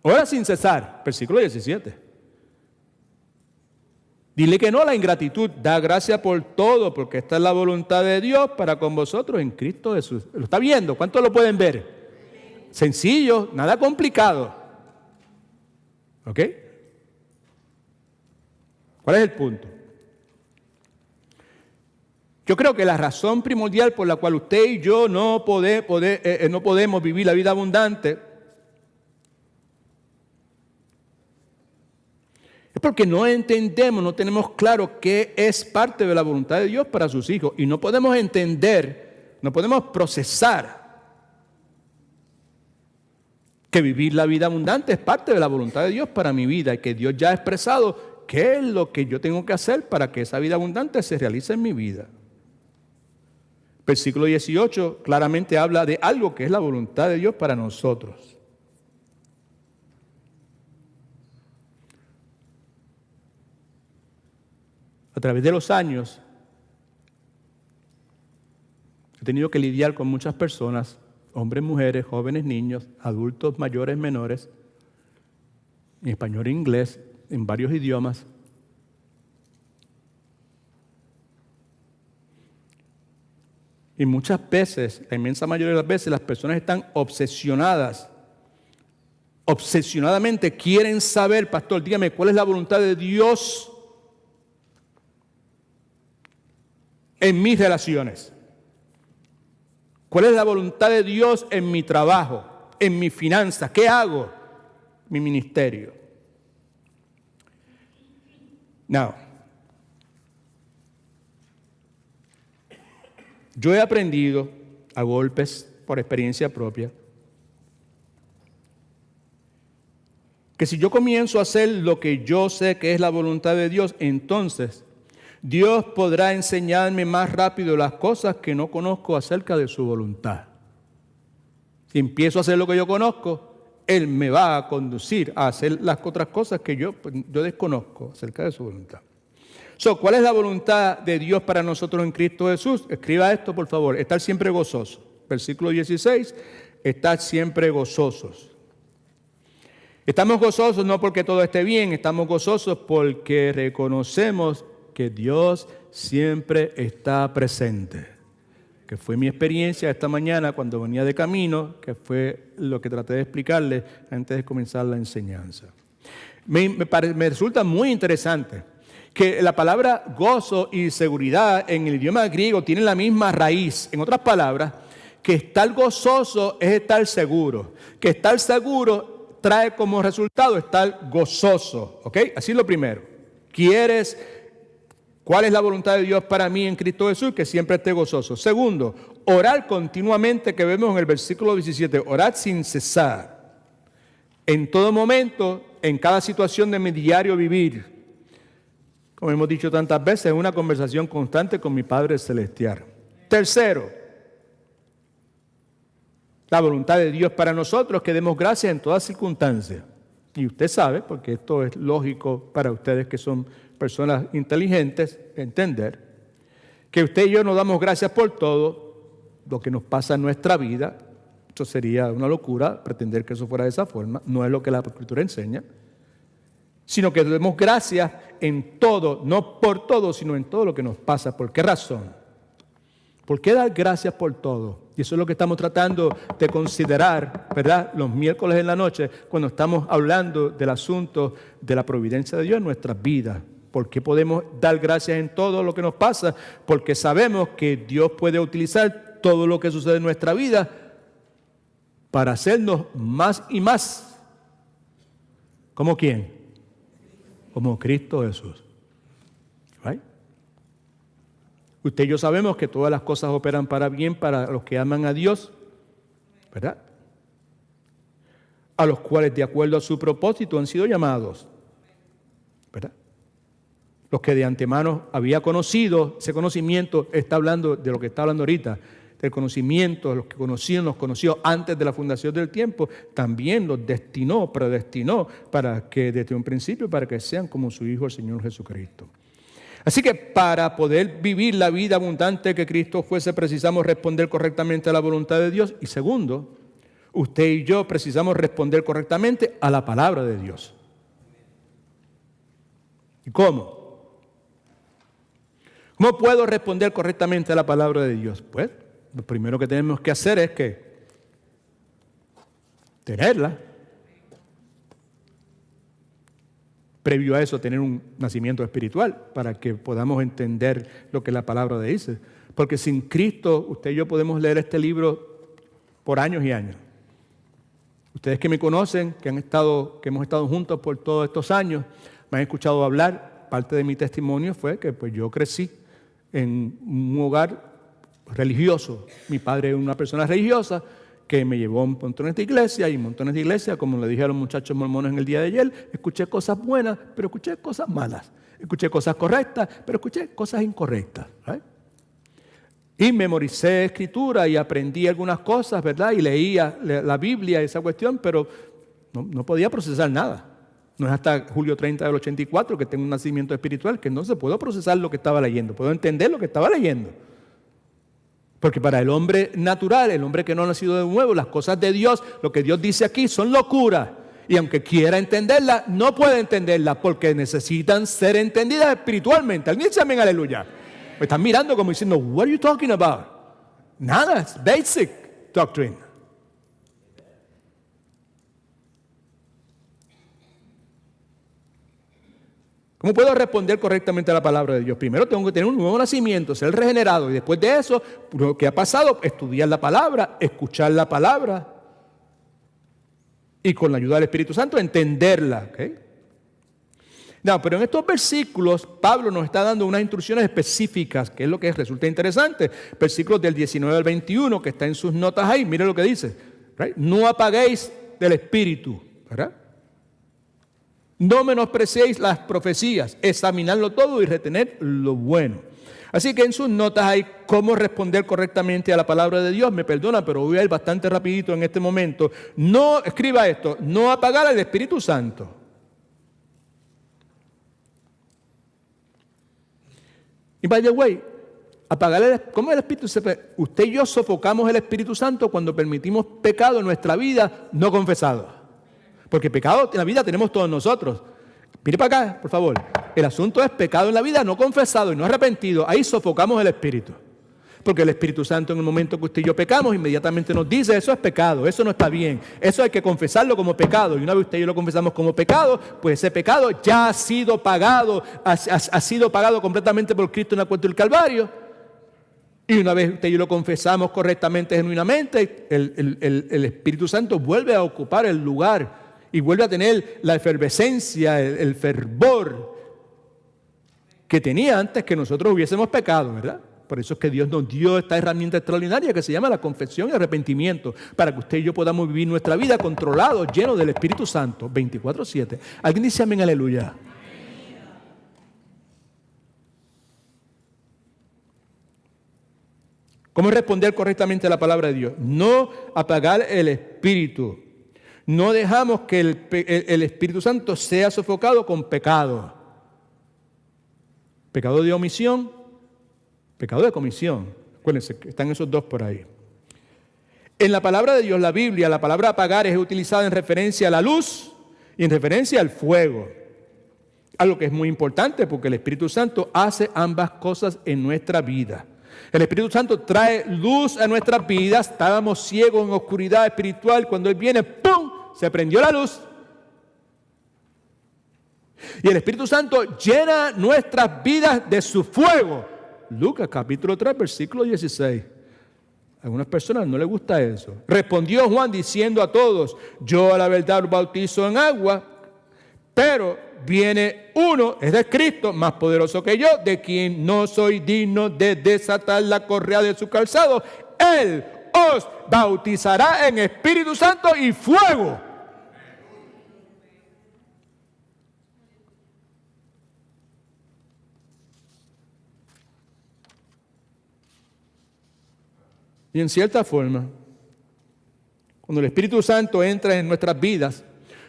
Ora sin cesar. Versículo 17. Dile que no a la ingratitud. Da gracia por todo, porque esta es la voluntad de Dios para con vosotros en Cristo Jesús. ¿Lo está viendo? ¿Cuántos lo pueden ver? Sencillo, nada complicado. ¿Ok? ¿Cuál es el punto? Yo creo que la razón primordial por la cual usted y yo no podemos vivir la vida abundante es porque no entendemos, no tenemos claro qué es parte de la voluntad de Dios para sus hijos. Y no podemos entender, no podemos procesar que vivir la vida abundante es parte de la voluntad de Dios para mi vida y que Dios ya ha expresado qué es lo que yo tengo que hacer para que esa vida abundante se realice en mi vida. Versículo 18 claramente habla de algo que es la voluntad de Dios para nosotros. A través de los años, he tenido que lidiar con muchas personas, hombres, mujeres, jóvenes, niños, adultos, mayores, menores, en español e inglés, en varios idiomas. Y muchas veces, la inmensa mayoría de las veces, las personas están obsesionadamente quieren saber, pastor, dígame, ¿cuál es la voluntad de Dios en mis relaciones? ¿Cuál es la voluntad de Dios en mi trabajo, en mi finanzas? ¿Qué hago? Mi ministerio. Now, yo he aprendido a golpes por experiencia propia que si yo comienzo a hacer lo que yo sé que es la voluntad de Dios, entonces Dios podrá enseñarme más rápido las cosas que no conozco acerca de su voluntad. Si empiezo a hacer lo que yo conozco, Él me va a conducir a hacer las otras cosas que yo desconozco acerca de su voluntad. ¿Cuál es la voluntad de Dios para nosotros en Cristo Jesús? Escriba esto, por favor. Estar siempre gozosos. Versículo 16, estar siempre gozosos. Estamos gozosos no porque todo esté bien, estamos gozosos porque reconocemos que Dios siempre está presente. Que fue mi experiencia esta mañana cuando venía de camino, que fue lo que traté de explicarles antes de comenzar la enseñanza. Me resulta muy interesante que la palabra gozo y seguridad en el idioma griego tienen la misma raíz. En otras palabras, que estar gozoso es estar seguro. Que estar seguro trae como resultado estar gozoso. ¿Ok? Así es lo primero. ¿Cuál es la voluntad de Dios para mí en Cristo Jesús? Que siempre esté gozoso. Segundo, orar continuamente, que vemos en el versículo 17. Orar sin cesar. En todo momento, en cada situación de mi diario vivir. Como hemos dicho tantas veces, es una conversación constante con mi Padre Celestial. Tercero, la voluntad de Dios para nosotros, que demos gracias en todas circunstancias. Y usted sabe, porque esto es lógico para ustedes que son personas inteligentes, entender, que usted y yo nos damos gracias por todo lo que nos pasa en nuestra vida. Esto sería una locura pretender que eso fuera de esa forma. No es lo que la Escritura enseña. Sino que demos gracias en todo, no por todo, sino en todo lo que nos pasa. ¿Por qué razón? ¿Por qué dar gracias por todo? Y eso es lo que estamos tratando de considerar, ¿verdad? Los miércoles en la noche, cuando estamos hablando del asunto de la providencia de Dios en nuestras vidas. ¿Por qué podemos dar gracias en todo lo que nos pasa? Porque sabemos que Dios puede utilizar todo lo que sucede en nuestra vida para hacernos más y más. ¿Como quién? Como Cristo Jesús. ¿Right? Usted y yo sabemos que todas las cosas operan para bien para los que aman a Dios, ¿verdad? A los cuales de acuerdo a su propósito han sido llamados, ¿verdad? Los que de antemano había conocido, ese conocimiento está hablando de lo que está hablando ahorita, del conocimiento, los que conocían, los conoció antes de la fundación del tiempo, también los predestinó para que desde un principio, para que sean como su Hijo el Señor Jesucristo. Así que para poder vivir la vida abundante que Cristo fuese, precisamos responder correctamente a la voluntad de Dios. Y segundo, usted y yo precisamos responder correctamente a la palabra de Dios. ¿Y cómo? ¿Cómo puedo responder correctamente a la palabra de Dios? Pues lo primero que tenemos que hacer es que tenerla. Previo a eso, tener un nacimiento espiritual para que podamos entender lo que la palabra dice. Porque sin Cristo, usted y yo podemos leer este libro por años y años. Ustedes que me conocen, que hemos estado juntos por todos estos años, me han escuchado hablar. Parte de mi testimonio fue que pues, yo crecí en un hogar religioso. Mi padre es una persona religiosa que me llevó a montones de iglesias, y montones de iglesias, como le dije a los muchachos mormones en el día de ayer, escuché cosas buenas, pero escuché cosas malas. Escuché cosas correctas, pero escuché cosas incorrectas. ¿Right? Y memoricé escritura y aprendí algunas cosas, ¿verdad? Y leía la Biblia y esa cuestión, pero no podía procesar nada. No es hasta julio 30 del 84 que tengo un nacimiento espiritual, que entonces puedo procesar lo que estaba leyendo, puedo entender lo que estaba leyendo. Porque para el hombre natural, el hombre que no ha nacido de nuevo, las cosas de Dios, lo que Dios dice aquí son locura. Y aunque quiera entenderla, no puede entenderla porque necesitan ser entendidas espiritualmente. ¿Alguien dice amén, aleluya? Me están mirando como diciendo, what are you talking about? Nada, es basic doctrine. ¿Cómo puedo responder correctamente a la palabra de Dios? Primero tengo que tener un nuevo nacimiento, ser regenerado. Y después de eso, lo que ha pasado, estudiar la palabra, escuchar la palabra. Y con la ayuda del Espíritu Santo, entenderla. ¿Okay? No, pero en estos versículos, Pablo nos está dando unas instrucciones específicas, que es lo que resulta interesante. Versículos del 19 al 21, que está en sus notas ahí. Mire lo que dice. Right? No apaguéis del Espíritu. ¿Verdad? No menospreciéis las profecías, examinadlo todo y retener lo bueno. Así que en sus notas hay cómo responder correctamente a la palabra de Dios. Me perdona, pero voy a ir bastante rapidito en este momento. No, escriba esto, no apagar al Espíritu Santo. Y by the way, ¿cómo el Espíritu Santo? Usted y yo sofocamos el Espíritu Santo cuando permitimos pecado en nuestra vida no confesado. Porque pecado en la vida tenemos todos nosotros. Mire para acá, por favor. El asunto es pecado en la vida no confesado y no arrepentido. Ahí sofocamos el Espíritu. Porque el Espíritu Santo, en el momento que usted y yo pecamos, inmediatamente nos dice, eso es pecado, eso no está bien. Eso hay que confesarlo como pecado. Y una vez usted y yo lo confesamos como pecado, pues ese pecado ya ha sido pagado, ha sido pagado completamente por Cristo en la cruz del Calvario. Y una vez usted y yo lo confesamos correctamente, genuinamente, el Espíritu Santo vuelve a ocupar el lugar y vuelve a tener la efervescencia, el fervor que tenía antes que nosotros hubiésemos pecado, ¿verdad? Por eso es que Dios nos dio esta herramienta extraordinaria que se llama la confesión y arrepentimiento, para que usted y yo podamos vivir nuestra vida controlados, llenos del Espíritu Santo, 24/7. ¿Alguien dice amén, aleluya? ¿Cómo responder correctamente a la palabra de Dios? No apagar el Espíritu. No dejamos que el Espíritu Santo sea sofocado con pecado. Pecado de omisión, pecado de comisión. Acuérdense que están esos dos por ahí. En la palabra de Dios, la Biblia, la palabra apagar es utilizada en referencia a la luz y en referencia al fuego. Algo que es muy importante porque el Espíritu Santo hace ambas cosas en nuestra vida. El Espíritu Santo trae luz a nuestras vidas. Estábamos ciegos en oscuridad espiritual. Cuando Él viene, ¡pum!, se prendió la luz. Y el Espíritu Santo llena nuestras vidas de su fuego. Lucas capítulo 3, versículo 16. A algunas personas no les gusta eso. Respondió Juan diciendo a todos, yo a la verdad os bautizo en agua, pero viene uno, es de Cristo, más poderoso que yo, de quien no soy digno de desatar la correa de su calzado. Él os bautizará en Espíritu Santo y fuego. Y en cierta forma, cuando el Espíritu Santo entra en nuestras vidas,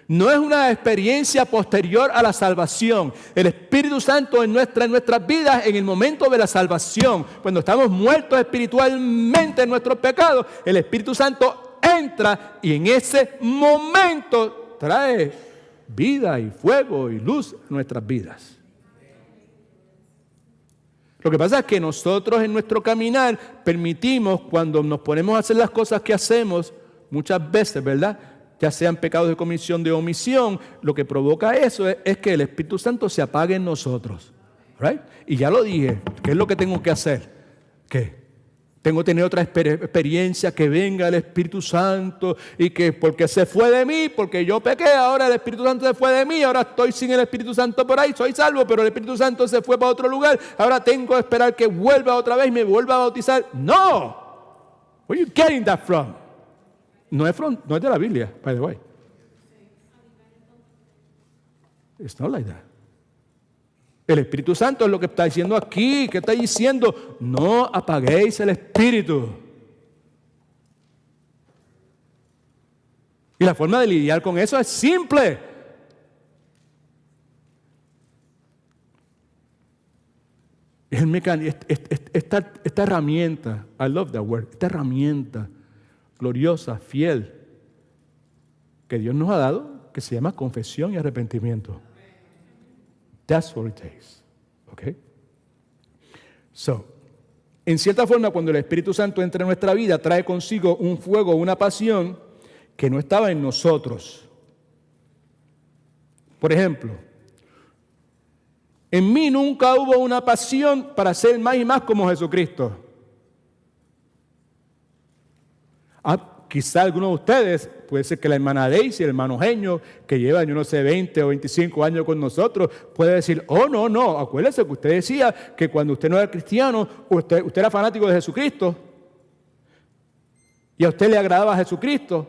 no es una experiencia posterior a la salvación. El Espíritu Santo en nuestras vidas en el momento de la salvación, cuando estamos muertos espiritualmente en nuestros pecados, el Espíritu Santo entra y en ese momento trae vida y fuego y luz a nuestras vidas. Lo que pasa es que nosotros en nuestro caminar permitimos, cuando nos ponemos a hacer las cosas que hacemos, muchas veces, ¿verdad?, ya sean pecados de comisión, de omisión, lo que provoca eso es que el Espíritu Santo se apague en nosotros. ¿Right? Y ya lo dije, ¿qué es lo que tengo que hacer? ¿Qué? Tengo que tener otra experiencia, que venga el Espíritu Santo y que porque se fue de mí, porque yo pequé, ahora el Espíritu Santo se fue de mí, ahora estoy sin el Espíritu Santo por ahí, soy salvo, pero el Espíritu Santo se fue para otro lugar, ahora tengo que esperar que vuelva otra vez y me vuelva a bautizar. ¡No! Where are you getting that from? No es de la Biblia, by the way. It's not like that. El Espíritu Santo es lo que está diciendo aquí, que está diciendo, no apaguéis el Espíritu. Y la forma de lidiar con eso es simple. Es el mecanismo, esta herramienta, I love that word, esta herramienta gloriosa, fiel, que Dios nos ha dado, que se llama confesión y arrepentimiento. That's what it takes. Okay? So, en cierta forma, cuando el Espíritu Santo entra en nuestra vida, trae consigo un fuego, una pasión que no estaba en nosotros. Por ejemplo, en mí nunca hubo una pasión para ser más y más como Jesucristo. Quizá algunos de ustedes, puede ser que la hermana Daisy, el hermano Genio, que lleva, yo no sé, 20 o 25 años con nosotros, puede decir, oh, no, acuérdese que usted decía que cuando usted no era cristiano, usted era fanático de Jesucristo, y a usted le agradaba a Jesucristo.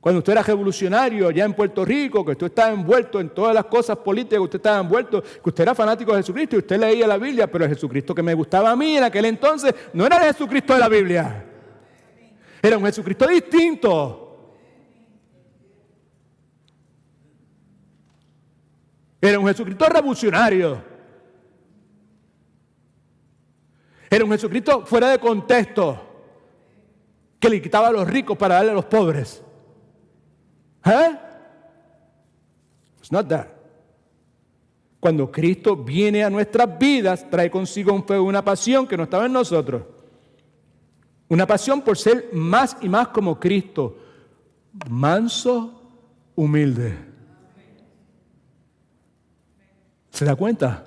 Cuando usted era revolucionario allá en Puerto Rico, que usted estaba envuelto en todas las cosas políticas, que usted estaba envuelto, que usted era fanático de Jesucristo y usted leía la Biblia, pero el Jesucristo que me gustaba a mí en aquel entonces no era el Jesucristo de la Biblia. Era un Jesucristo distinto. Era un Jesucristo revolucionario. Era un Jesucristo fuera de contexto, que le quitaba a los ricos para darle a los pobres. It's not that. Cuando Cristo viene a nuestras vidas, trae consigo un fuego, una pasión que no estaba en nosotros. Una pasión por ser más y más como Cristo. Manso, humilde. ¿Se da cuenta?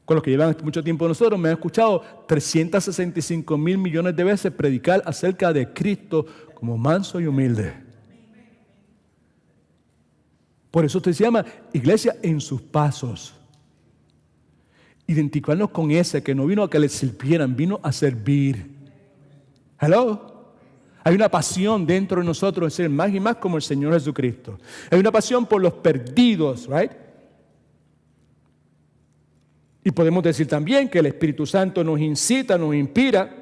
Con los que llevan mucho tiempo nosotros, me han escuchado 365,000 millones de veces predicar acerca de Cristo como manso y humilde. Por eso usted se llama iglesia en sus pasos. Identificarnos con ese que no vino a que le sirvieran, vino a servir. Hello. Hay una pasión dentro de nosotros de ser más y más como el Señor Jesucristo. Hay una pasión por los perdidos, right? Y podemos decir también que el Espíritu Santo nos incita, nos inspira.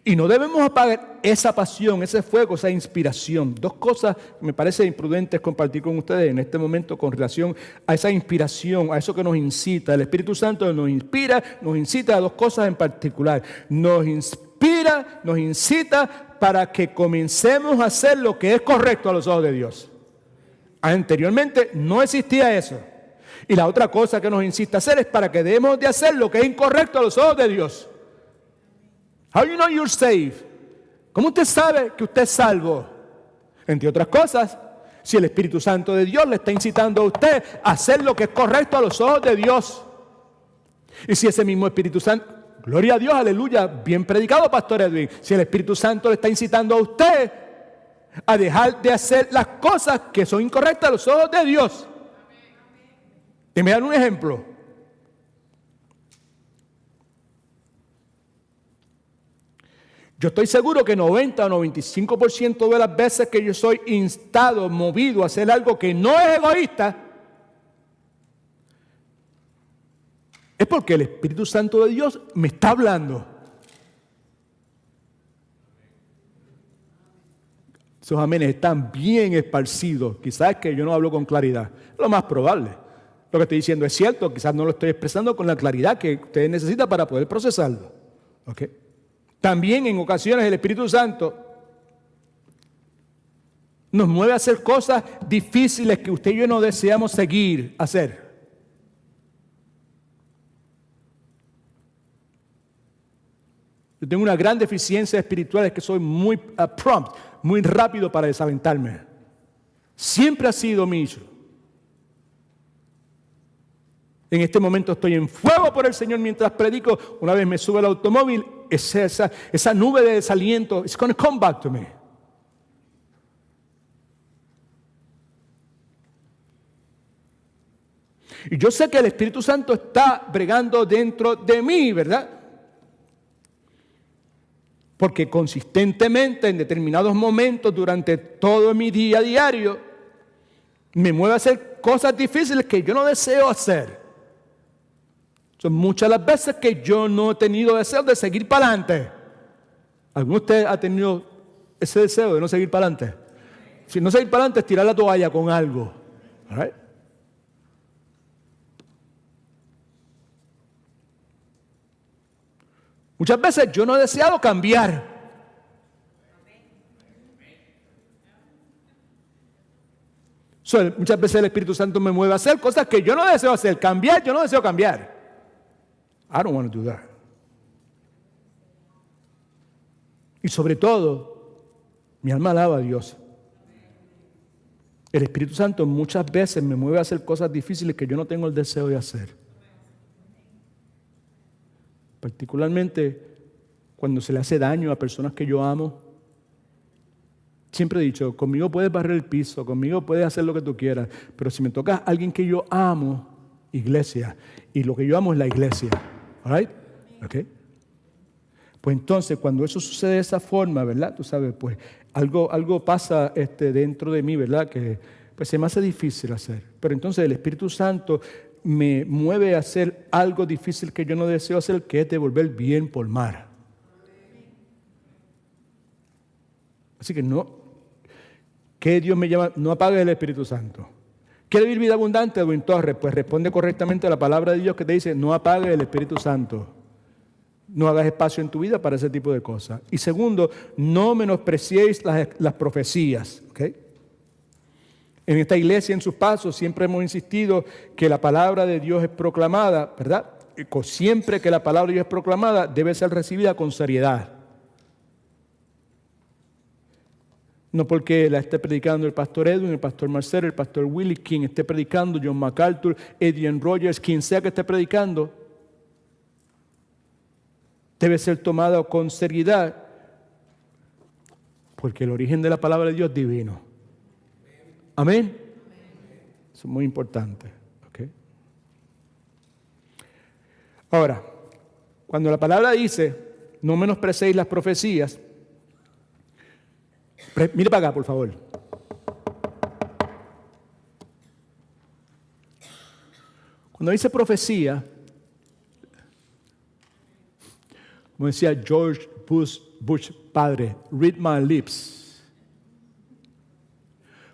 Y no debemos apagar esa pasión, ese fuego, esa inspiración. Dos cosas que me parece imprudentes compartir con ustedes en este momento con relación a esa inspiración, a eso que nos incita. El Espíritu Santo nos inspira, nos incita a dos cosas en particular. Nos inspira, nos incita para que comencemos a hacer lo que es correcto a los ojos de Dios. Anteriormente no existía eso. Y la otra cosa que nos incita a hacer es para que debemos de hacer lo que es incorrecto a los ojos de Dios. How you know you're saved? ¿Cómo usted sabe que usted es salvo? Entre otras cosas, si el Espíritu Santo de Dios le está incitando a usted a hacer lo que es correcto a los ojos de Dios. Y si ese mismo Espíritu Santo, gloria a Dios, aleluya, bien predicado, Pastor Edwin. Si el Espíritu Santo le está incitando a usted a dejar de hacer las cosas que son incorrectas a los ojos de Dios. Déjame dar un ejemplo. Yo estoy seguro que 90 o 95% de las veces que yo soy instado, movido a hacer algo que no es egoísta, es porque el Espíritu Santo de Dios me está hablando. Esos amenes están bien esparcidos. Quizás que yo no hablo con claridad. Lo más probable. Lo que estoy diciendo es cierto, quizás no lo estoy expresando con la claridad que ustedes necesitan para poder procesarlo. ¿Ok? También en ocasiones el Espíritu Santo nos mueve a hacer cosas difíciles que usted y yo no deseamos seguir hacer. Yo tengo una gran deficiencia espiritual, es que soy muy prompt, muy rápido para desalentarme. Siempre ha sido mi issue. En este momento estoy en fuego por el Señor mientras predico. Una vez me sube al automóvil, esa nube de desaliento, it's going to come back to me. Y yo sé que el Espíritu Santo está bregando dentro de mí, ¿verdad? Porque consistentemente en determinados momentos durante todo mi día diario me mueve a hacer cosas difíciles que yo no deseo hacer. Son muchas las veces que yo no he tenido deseo de seguir para adelante. ¿Alguno de ustedes ha tenido ese deseo de no seguir para adelante? Si no seguir para adelante es tirar la toalla con algo. ¿Right? Muchas veces yo no he deseado cambiar. Muchas veces el Espíritu Santo me mueve a hacer cosas que yo no deseo hacer. Cambiar, yo no deseo cambiar. I don't want to do that. Y sobre todo, mi alma alaba a Dios. El Espíritu Santo muchas veces me mueve a hacer cosas difíciles que yo no tengo el deseo de hacer. Particularmente cuando se le hace daño a personas que yo amo. Siempre he dicho, conmigo puedes barrer el piso, conmigo puedes hacer lo que tú quieras, pero si me toca a alguien que yo amo, iglesia, y lo que yo amo es la iglesia. All right? Okay. Pues entonces, cuando eso sucede de esa forma, ¿verdad? Tú sabes, pues algo pasa dentro de mí, ¿verdad? Que pues se me hace difícil hacer. Pero entonces el Espíritu Santo me mueve a hacer algo difícil que yo no deseo hacer, que es devolver bien por mal. Así que ¿qué Dios me llama? No apagues el Espíritu Santo. ¿Quiere vivir vida abundante, Edwin Torres? Pues responde correctamente a la palabra de Dios que te dice, no apagues el Espíritu Santo. No hagas espacio en tu vida para ese tipo de cosas. Y segundo, no menospreciéis las profecías. ¿Okay? En esta iglesia, en sus pasos, siempre hemos insistido que la palabra de Dios es proclamada, ¿verdad? Siempre que la palabra de Dios es proclamada, debe ser recibida con seriedad. No porque la esté predicando el pastor Edwin, el pastor Marcelo, el pastor Willy, quien esté predicando, John MacArthur, Adrian Rogers, quien sea que esté predicando, debe ser tomada con seriedad, porque el origen de la palabra de Dios es divino. Amén. Eso es muy importante. ¿Okay? Ahora, cuando la palabra dice, no menosprecéis las profecías, mire para acá, por favor. Cuando dice profecía, como decía George Bush padre, read my lips.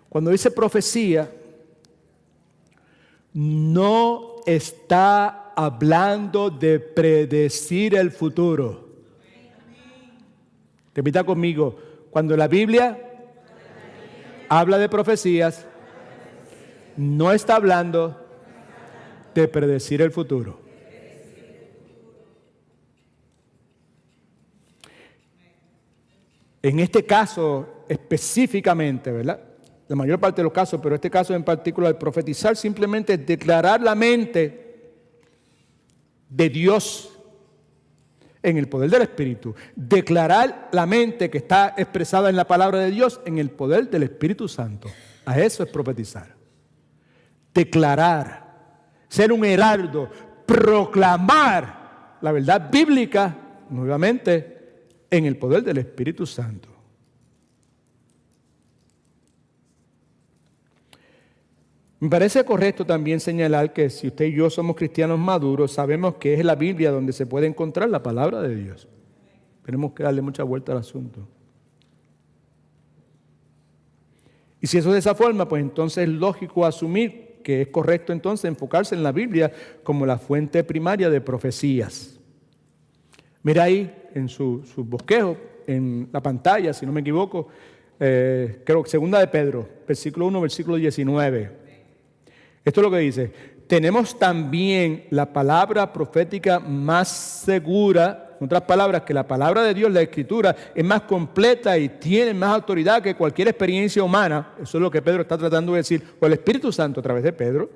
Cuando dice profecía, no está hablando de predecir el futuro. Repita conmigo. Cuando la Biblia habla de profecías, no está hablando de predecir el futuro. En este caso específicamente, ¿verdad? La mayor parte de los casos, pero este caso en particular, profetizar simplemente es declarar la mente de Dios en el poder del Espíritu. Declarar la mente que está expresada en la palabra de Dios en el poder del Espíritu Santo. A eso es profetizar. Declarar, ser un heraldo, proclamar la verdad bíblica, nuevamente, en el poder del Espíritu Santo. Me parece correcto también señalar que si usted y yo somos cristianos maduros, sabemos que es en la Biblia donde se puede encontrar la palabra de Dios. Tenemos que darle mucha vuelta al asunto. Y si eso es de esa forma, pues entonces es lógico asumir que es correcto entonces enfocarse en la Biblia como la fuente primaria de profecías. Mira ahí en su bosquejo, en la pantalla, si no me equivoco, creo que 2 de Pedro, versículo 1, versículo 19. Esto es lo que dice. Tenemos también la palabra profética más segura, en otras palabras, que la palabra de Dios, la Escritura, es más completa y tiene más autoridad que cualquier experiencia humana. Eso es lo que Pedro está tratando de decir, o el Espíritu Santo a través de Pedro.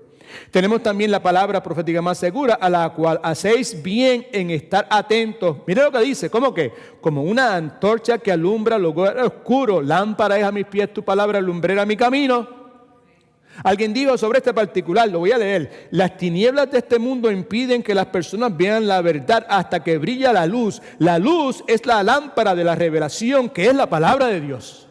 Tenemos también la palabra profética más segura, a la cual hacéis bien en estar atentos. Mire lo que dice, ¿cómo que? Como una antorcha que alumbra lugar oscuro, lámpara es a mis pies tu palabra, lumbrera mi camino. Alguien dijo sobre este particular, lo voy a leer: las tinieblas de este mundo impiden que las personas vean la verdad hasta que brilla la luz. La luz es la lámpara de la revelación, que es la palabra de Dios.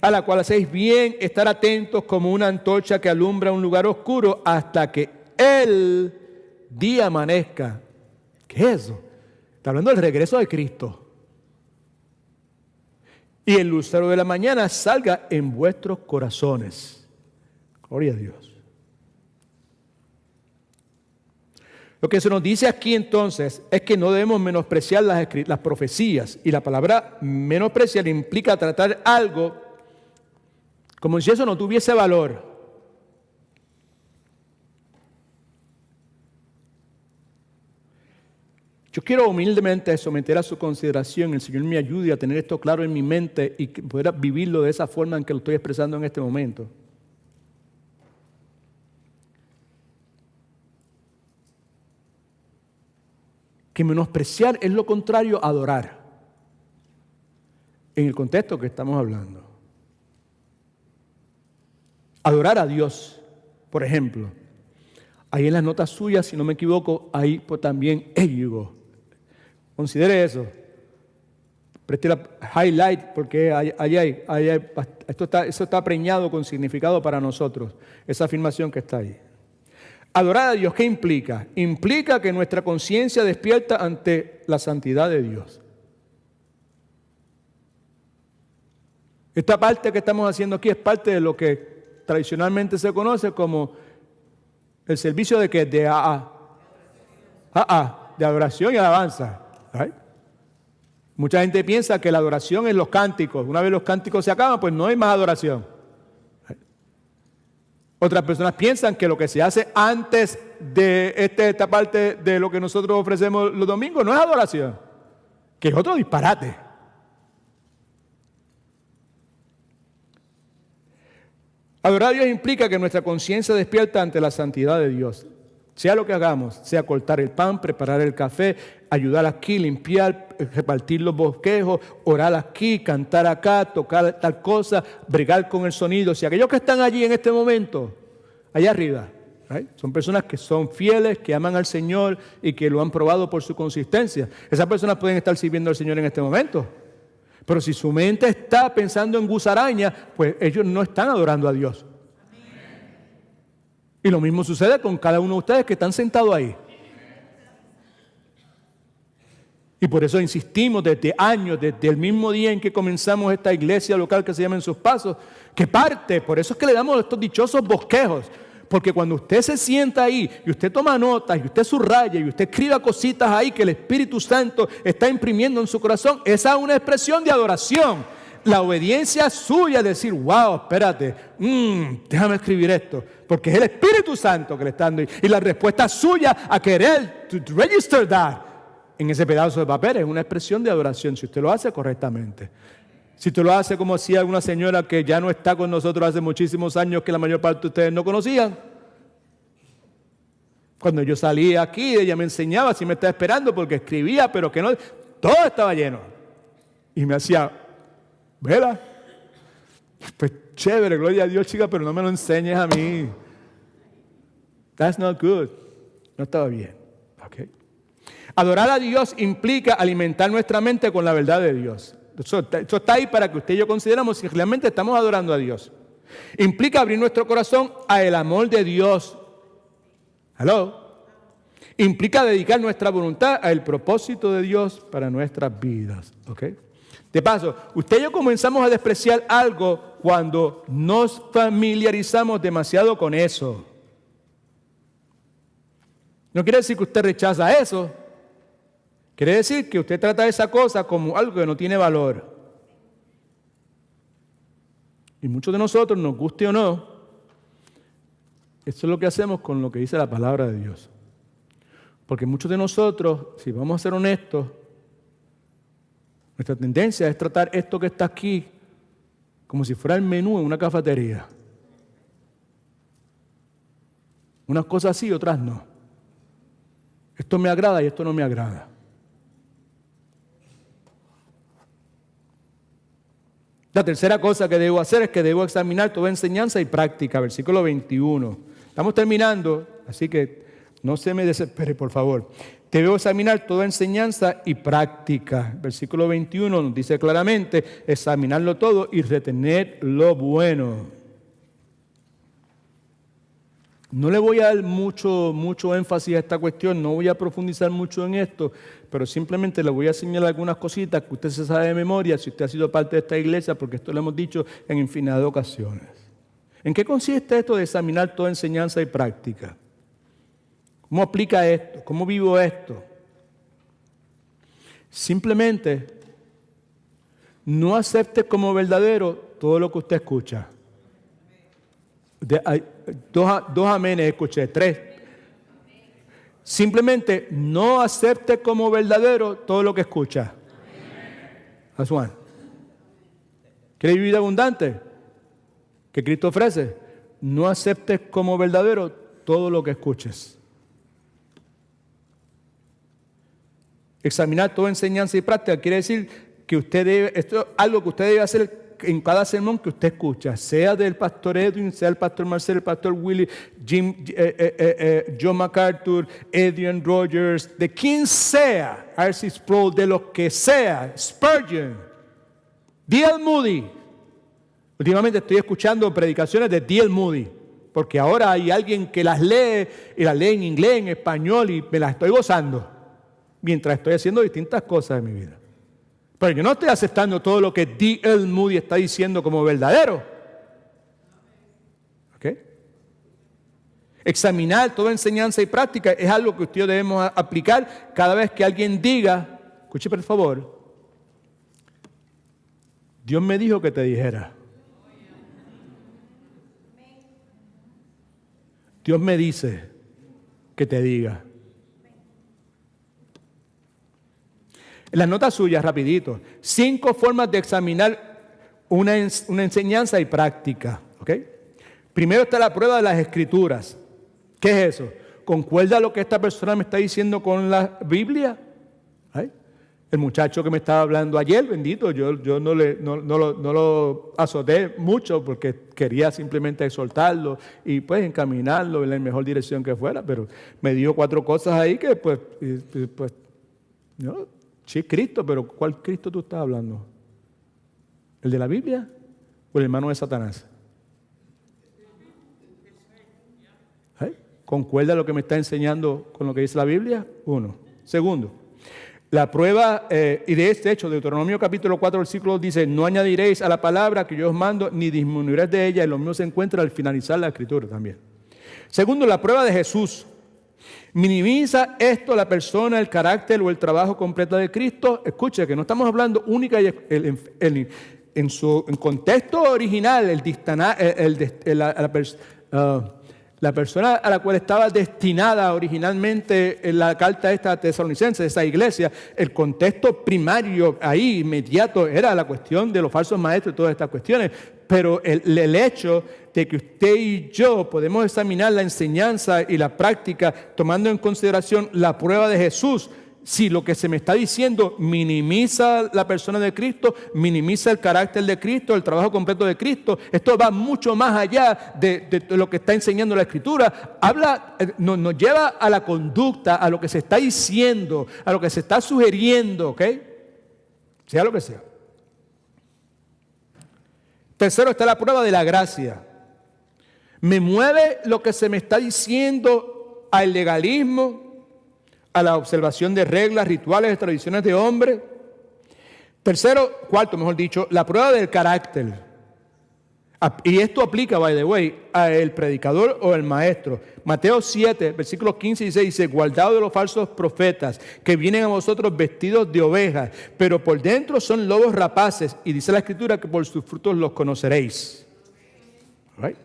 A la cual hacéis bien estar atentos como una antorcha que alumbra un lugar oscuro hasta que el día amanezca. ¿Qué es eso? Está hablando del regreso de Cristo. Y el lucero de la mañana salga en vuestros corazones. Gloria a Dios. Lo que se nos dice aquí entonces es que no debemos menospreciar las profecías. Y la palabra menospreciar implica tratar algo como si eso no tuviese valor. Yo quiero humildemente someter a su consideración, el Señor me ayude a tener esto claro en mi mente y poder vivirlo de esa forma en que lo estoy expresando en este momento. Que menospreciar es lo contrario a adorar, en el contexto que estamos hablando. Adorar a Dios, por ejemplo. Ahí en las notas suyas, si no me equivoco, ahí pues también éyigo. Considere eso. Preste la highlight porque eso está preñado con significado para nosotros, esa afirmación que está ahí. Adorar a Dios, ¿qué implica? Implica que nuestra conciencia despierta ante la santidad de Dios. Esta parte que estamos haciendo aquí es parte de lo que tradicionalmente se conoce como el servicio de ¿qué? De adoración y alabanza. ¿Right? Mucha gente piensa que la adoración es los cánticos. Una vez los cánticos se acaban, pues no hay más adoración. ¿Right? Otras personas piensan que lo que se hace antes de esta parte de lo que nosotros ofrecemos los domingos no es adoración, que es otro disparate. Adorar a Dios implica que nuestra conciencia despierta ante la santidad de Dios. Sea lo que hagamos, sea cortar el pan, preparar el café, ayudar aquí, limpiar, repartir los bosquejos, orar aquí, cantar acá, tocar tal cosa, bregar con el sonido. Si aquellos que están allí en este momento, allá arriba, ¿right? Son personas que son fieles, que aman al Señor y que lo han probado por su consistencia. Esas personas pueden estar sirviendo al Señor en este momento. Pero si su mente está pensando en gusaraña, pues ellos no están adorando a Dios. Y lo mismo sucede con cada uno de ustedes que están sentados ahí. Y por eso insistimos desde años, desde el mismo día en que comenzamos esta iglesia local que se llama En Sus Pasos, que parte, por eso es que le damos estos dichosos bosquejos. Porque cuando usted se sienta ahí y usted toma notas y usted subraya y usted escriba cositas ahí que el Espíritu Santo está imprimiendo en su corazón, esa es una expresión de adoración. La obediencia suya es decir, wow, espérate, déjame escribir esto, porque es el Espíritu Santo que le está dando. Y la respuesta suya a querer to register that en ese pedazo de papel es una expresión de adoración, si usted lo hace correctamente. Si usted lo hace como hacía alguna señora que ya no está con nosotros hace muchísimos años, que la mayor parte de ustedes no conocían. Cuando yo salía aquí, ella me enseñaba, si me estaba esperando, porque escribía, pero que no, todo estaba lleno. Y me hacía, ¿verdad? Pues chévere, gloria a Dios, chica, pero no me lo enseñes a mí. That's not good. No estaba bien. Okay. Adorar a Dios implica alimentar nuestra mente con la verdad de Dios. Eso está ahí para que usted y yo consideremos si realmente estamos adorando a Dios. Implica abrir nuestro corazón al amor de Dios. ¿Hello? Implica dedicar nuestra voluntad al propósito de Dios para nuestras vidas. ¿Ok? De paso, usted y yo comenzamos a despreciar algo cuando nos familiarizamos demasiado con eso. No quiere decir que usted rechaza eso. Quiere decir que usted trata esa cosa como algo que no tiene valor. Y muchos de nosotros, nos guste o no, eso es lo que hacemos con lo que dice la palabra de Dios. Porque muchos de nosotros, si vamos a ser honestos, nuestra tendencia es tratar esto que está aquí como si fuera el menú en una cafetería. Unas cosas sí, otras no. Esto me agrada y esto no me agrada. La tercera cosa que debo hacer es que debo examinar toda enseñanza y práctica. Versículo 21. Estamos terminando, así que no se me desespere, por favor. Debo examinar toda enseñanza y práctica. Versículo 21 nos dice claramente, examinarlo todo y retener lo bueno. No le voy a dar mucho énfasis a esta cuestión, no voy a profundizar mucho en esto, pero simplemente le voy a señalar algunas cositas que usted se sabe de memoria si usted ha sido parte de esta iglesia, porque esto lo hemos dicho en infinidad de ocasiones. ¿En qué consiste esto de examinar toda enseñanza y práctica? ¿Cómo aplica esto? ¿Cómo vivo esto? Simplemente no acepte como verdadero todo lo que usted escucha. Hay dos amenes escuché, 3. Simplemente no acepte como verdadero todo lo que escucha. That's one. ¿Quiere vivir abundante? Que Cristo ofrece. No aceptes como verdadero todo lo que escuches. Examinar toda enseñanza y práctica quiere decir que usted debe, esto es algo que usted debe hacer en cada sermón que usted escucha, sea del pastor Edwin, sea el pastor Marcel, el pastor Willie, John MacArthur, Adrian Rogers, de quien sea, R.C. Sproul, de los que sea, Spurgeon, D.L. Moody. Últimamente estoy escuchando predicaciones de D.L. Moody, porque ahora hay alguien que las lee, y las lee en inglés, en español, y me las estoy gozando, mientras estoy haciendo distintas cosas en mi vida. Pero yo no estoy aceptando todo lo que D.L. Moody está diciendo como verdadero. ¿Ok? Examinar toda enseñanza y práctica es algo que ustedes debemos aplicar cada vez que alguien diga, escuche por favor, Dios me dijo que te dijera. Dios me dice que te diga. En las notas suyas, rapidito, 5 formas de examinar una enseñanza y práctica. ¿Ok? Primero está la prueba de las Escrituras. ¿Qué es eso? ¿Concuerda lo que esta persona me está diciendo con la Biblia? ¿Ay? El muchacho que me estaba hablando ayer, bendito, yo no lo azoté mucho porque quería simplemente exhortarlo y pues encaminarlo en la mejor dirección que fuera, pero me dio 4 cosas ahí que pues no. Sí, Cristo, pero ¿cuál Cristo tú estás hablando? ¿El de la Biblia o el hermano de Satanás? ¿Eh? ¿Concuerda lo que me está enseñando con lo que dice la Biblia? 1. Segundo, la prueba, y de este hecho, Deuteronomio capítulo 4, versículo 2 dice, no añadiréis a la palabra que yo os mando, ni disminuiréis de ella, y lo mismo se encuentra al finalizar la Escritura también. Segundo, la prueba de Jesús. ¿Minimiza esto la persona, el carácter o el trabajo completo de Cristo? Escuche que no estamos hablando única y en su contexto original, la persona a la cual estaba destinada originalmente en la carta esta tesalonicense, esa iglesia, el contexto primario ahí, inmediato, era la cuestión de los falsos maestros y todas estas cuestiones. Pero el hecho de que usted y yo podemos examinar la enseñanza y la práctica tomando en consideración la prueba de Jesús, si lo que se me está diciendo minimiza la persona de Cristo, minimiza el carácter de Cristo, el trabajo completo de Cristo, esto va mucho más allá de lo que está enseñando la Escritura. Nos lleva a la conducta, a lo que se está diciendo, a lo que se está sugiriendo, ¿ok? Sea lo que sea. Tercero está la prueba de la gracia. ¿Me mueve lo que se me está diciendo al legalismo, a la observación de reglas, rituales, tradiciones de hombre? Cuarto, mejor dicho, la prueba del carácter. Y esto aplica, by the way, al predicador o al maestro. Mateo 7, versículos 15 y 16 dice, guardaos de los falsos profetas que vienen a vosotros vestidos de ovejas, pero por dentro son lobos rapaces. Y dice la Escritura que por sus frutos los conoceréis. Right?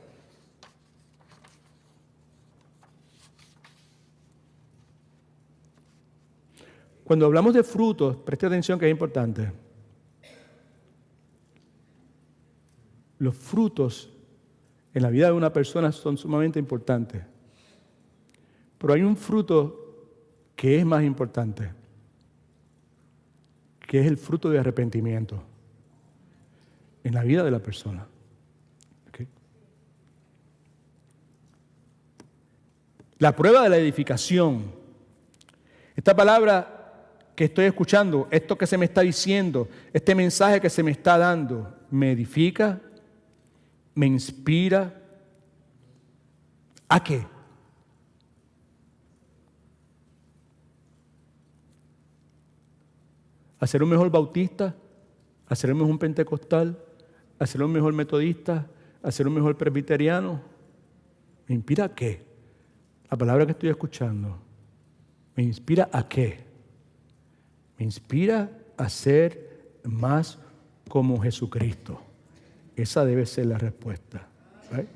Cuando hablamos de frutos, preste atención que es importante. Los frutos en la vida de una persona son sumamente importantes. Pero hay un fruto que es más importante, que es el fruto de arrepentimiento en la vida de la persona. ¿Okay? La prueba de la edificación. Esta palabra que estoy escuchando, esto que se me está diciendo, este mensaje que se me está dando, me edifica, me inspira. ¿A qué? ¿A ser un mejor bautista? ¿A ser un mejor pentecostal? ¿A ser un mejor metodista? ¿A ser un mejor presbiteriano? ¿Me inspira a qué? la palabra que estoy escuchando, ¿me inspira a qué? Me inspira a ser más como Jesucristo. Esa debe ser la respuesta. ¿Right?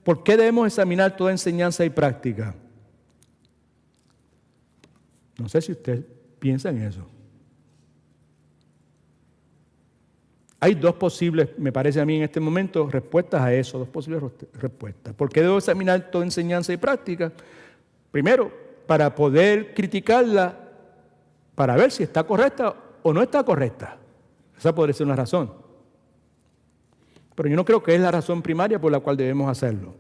¿Por qué debemos examinar toda enseñanza y práctica? No sé si usted piensa en eso. Hay dos posibles, me parece a mí en este momento, respuestas a eso, dos posibles respuestas. ¿Por qué debo examinar toda enseñanza y práctica? Primero, para poder criticarla, para ver si está correcta o no está correcta. Esa podría ser una razón. Pero yo no creo que es la razón primaria por la cual debemos hacerlo.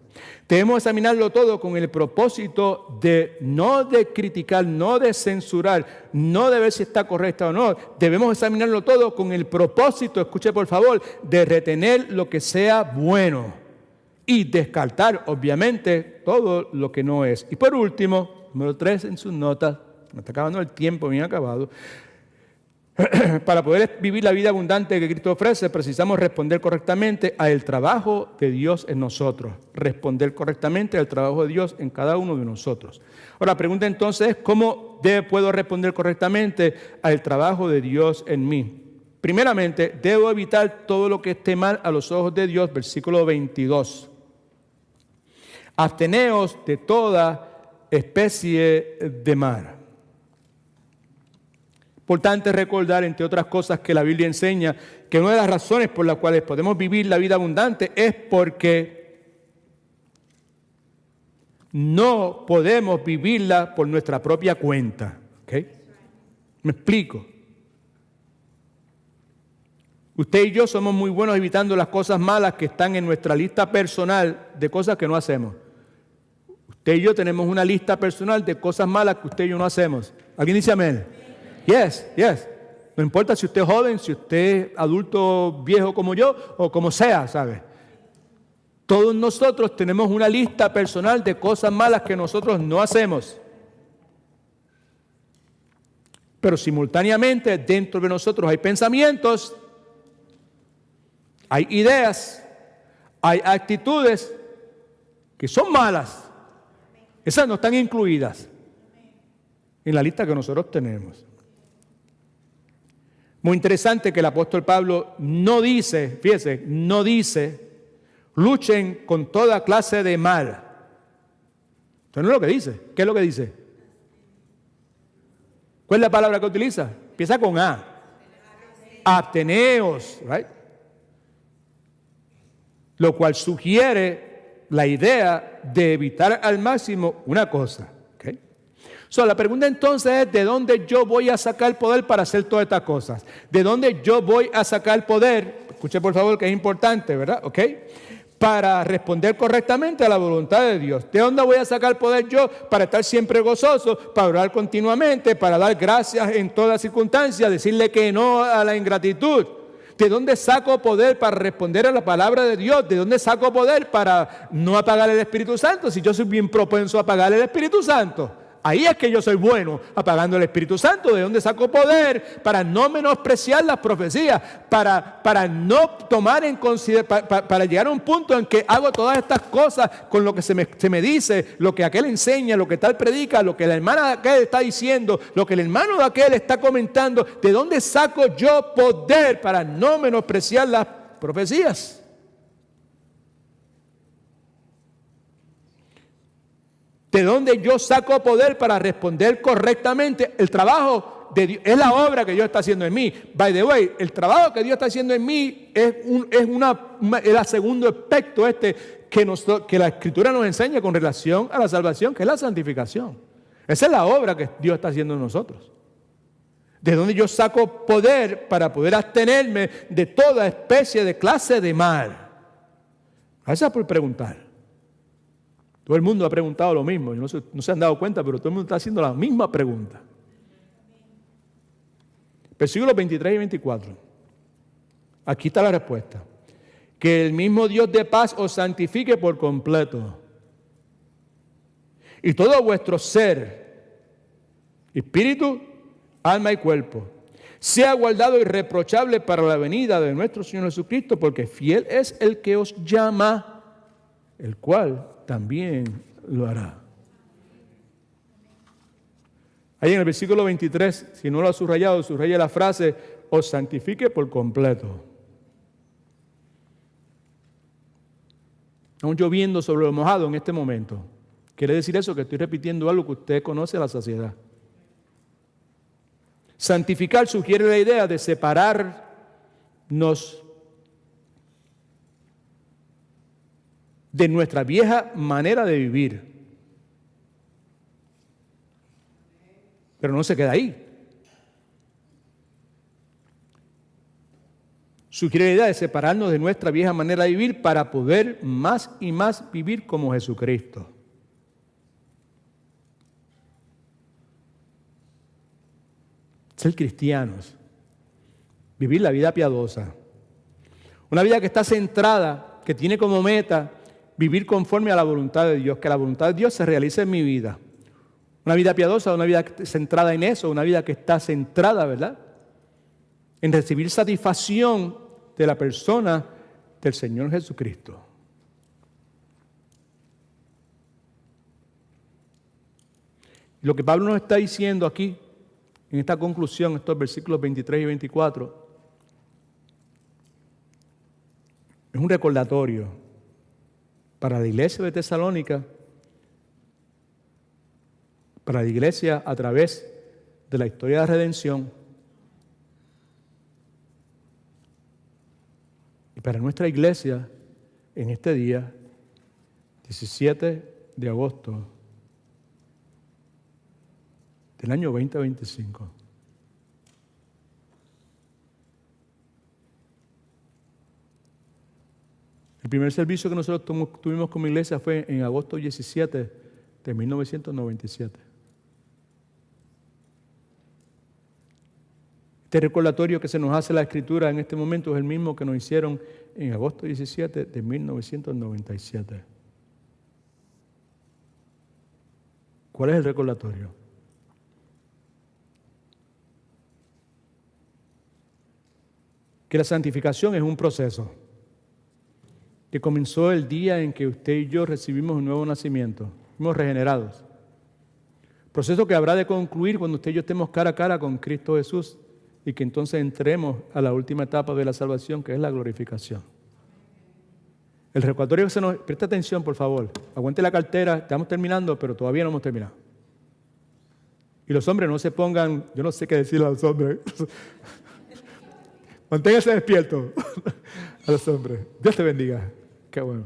Debemos examinarlo todo con el propósito de no de criticar, no de censurar, no de ver si está correcta o no. Debemos examinarlo todo con el propósito, escuche por favor, de retener lo que sea bueno y descartar, obviamente, todo lo que no es. Y por último, número 3 en sus notas, me está acabando el tiempo, bien acabado. Para poder vivir la vida abundante que Cristo ofrece, precisamos responder correctamente al trabajo de Dios en nosotros. Responder correctamente al trabajo de Dios en cada uno de nosotros. Ahora, la pregunta entonces es, ¿cómo puedo responder correctamente al trabajo de Dios en mí? Primeramente, debo evitar todo lo que esté mal a los ojos de Dios, versículo 22. Absteneos de toda especie de mal. Importante recordar, entre otras cosas, que la Biblia enseña que una de las razones por las cuales podemos vivir la vida abundante es porque no podemos vivirla por nuestra propia cuenta. ¿Okay? ¿Me explico? Usted y yo somos muy buenos evitando las cosas malas que están en nuestra lista personal de cosas que no hacemos. Usted y yo tenemos una lista personal de cosas malas que usted y yo no hacemos. ¿Alguien dice amén? Yes. No importa si usted es joven, si usted es adulto viejo como yo o como sea, ¿sabe? Todos nosotros tenemos una lista personal de cosas malas que nosotros no hacemos. Pero simultáneamente dentro de nosotros hay pensamientos, hay ideas, hay actitudes que son malas. Esas no están incluidas en la lista que nosotros tenemos. Muy interesante que el apóstol Pablo no dice, fíjese, no dice, luchen con toda clase de mal. Eso no es lo que dice. ¿Qué es lo que dice? ¿Cuál es la palabra que utiliza? Empieza con A. Absteneos, right? Lo cual sugiere la idea de evitar al máximo una cosa. La pregunta entonces es, ¿de dónde yo voy a sacar poder para hacer todas estas cosas? ¿De dónde yo voy a sacar poder? Escuche por favor que es importante, ¿verdad? ¿Ok? Para responder correctamente a la voluntad de Dios. ¿De dónde voy a sacar poder yo para estar siempre gozoso, para orar continuamente, para dar gracias en todas circunstancias, decirle que no a la ingratitud? ¿De dónde saco poder para responder a la palabra de Dios? ¿De dónde saco poder para no apagar el Espíritu Santo? Si yo soy bien propenso a apagar el Espíritu Santo. Ahí es que yo soy bueno, apagando el Espíritu Santo. ¿De dónde saco poder? Para no menospreciar las profecías, para no tomar en consideración, para llegar a un punto en que hago todas estas cosas con lo que se me dice, lo que aquel enseña, lo que tal predica, lo que la hermana de aquel está diciendo, lo que el hermano de aquel está comentando. ¿De dónde saco yo poder para no menospreciar las profecías? ¿De dónde yo saco poder para responder correctamente? El trabajo de Dios es la obra que Dios está haciendo en mí. By the way, el trabajo que Dios está haciendo en mí es el segundo aspecto que la Escritura nos enseña con relación a la salvación, que es la santificación. Esa es la obra que Dios está haciendo en nosotros. ¿De dónde yo saco poder para poder abstenerme de toda especie de clase de mal? Gracias por preguntar. Todo el mundo ha preguntado lo mismo, no se han dado cuenta, pero todo el mundo está haciendo la misma pregunta. Versículos 23 y 24. Aquí está la respuesta. Que el mismo Dios de paz os santifique por completo. Y todo vuestro ser, espíritu, alma y cuerpo, sea guardado irreprochable para la venida de nuestro Señor Jesucristo, porque fiel es el que os llama. el cual también lo hará. Ahí en el versículo 23, si no lo ha subrayado, subraya la frase, os santifique por completo. Estamos lloviendo sobre lo mojado en este momento. Quiere decir eso, que estoy repitiendo algo que usted conoce a la saciedad. Santificar sugiere la idea de separarnos de nuestra vieja manera de vivir. Pero no se queda ahí. Sugiere la idea de separarnos de nuestra vieja manera de vivir para poder más y más vivir como Jesucristo. Ser cristianos, vivir la vida piadosa, una vida que está centrada, que tiene como meta vivir conforme a la voluntad de Dios, que la voluntad de Dios se realice en mi vida. Una vida piadosa, una vida centrada en eso, una vida que está centrada, ¿verdad?, en recibir satisfacción de la persona del Señor Jesucristo. Lo que Pablo nos está diciendo aquí, en esta conclusión, estos versículos 23 y 24, es un recordatorio para la iglesia de Tesalónica, para la iglesia a través de la historia de la redención y para nuestra iglesia en este día, 17 de agosto del año 2025. El primer servicio que nosotros tuvimos como iglesia fue en agosto 17 de 1997. Este recordatorio que se nos hace la Escritura en este momento es el mismo que nos hicieron en agosto 17 de 1997. ¿Cuál es el recordatorio? Que la santificación es un proceso que comenzó el día en que usted y yo recibimos un nuevo nacimiento, fuimos regenerados. Proceso que habrá de concluir cuando usted y yo estemos cara a cara con Cristo Jesús y que entonces entremos a la última etapa de la salvación, que es la glorificación. El recordatorio que se nos... Presta atención, por favor. Aguante la cartera, estamos terminando, pero todavía no hemos terminado. Y los hombres no se pongan... Yo no sé qué decirle a los hombres. Manténgase despierto a los hombres. Dios te bendiga. Qué bueno.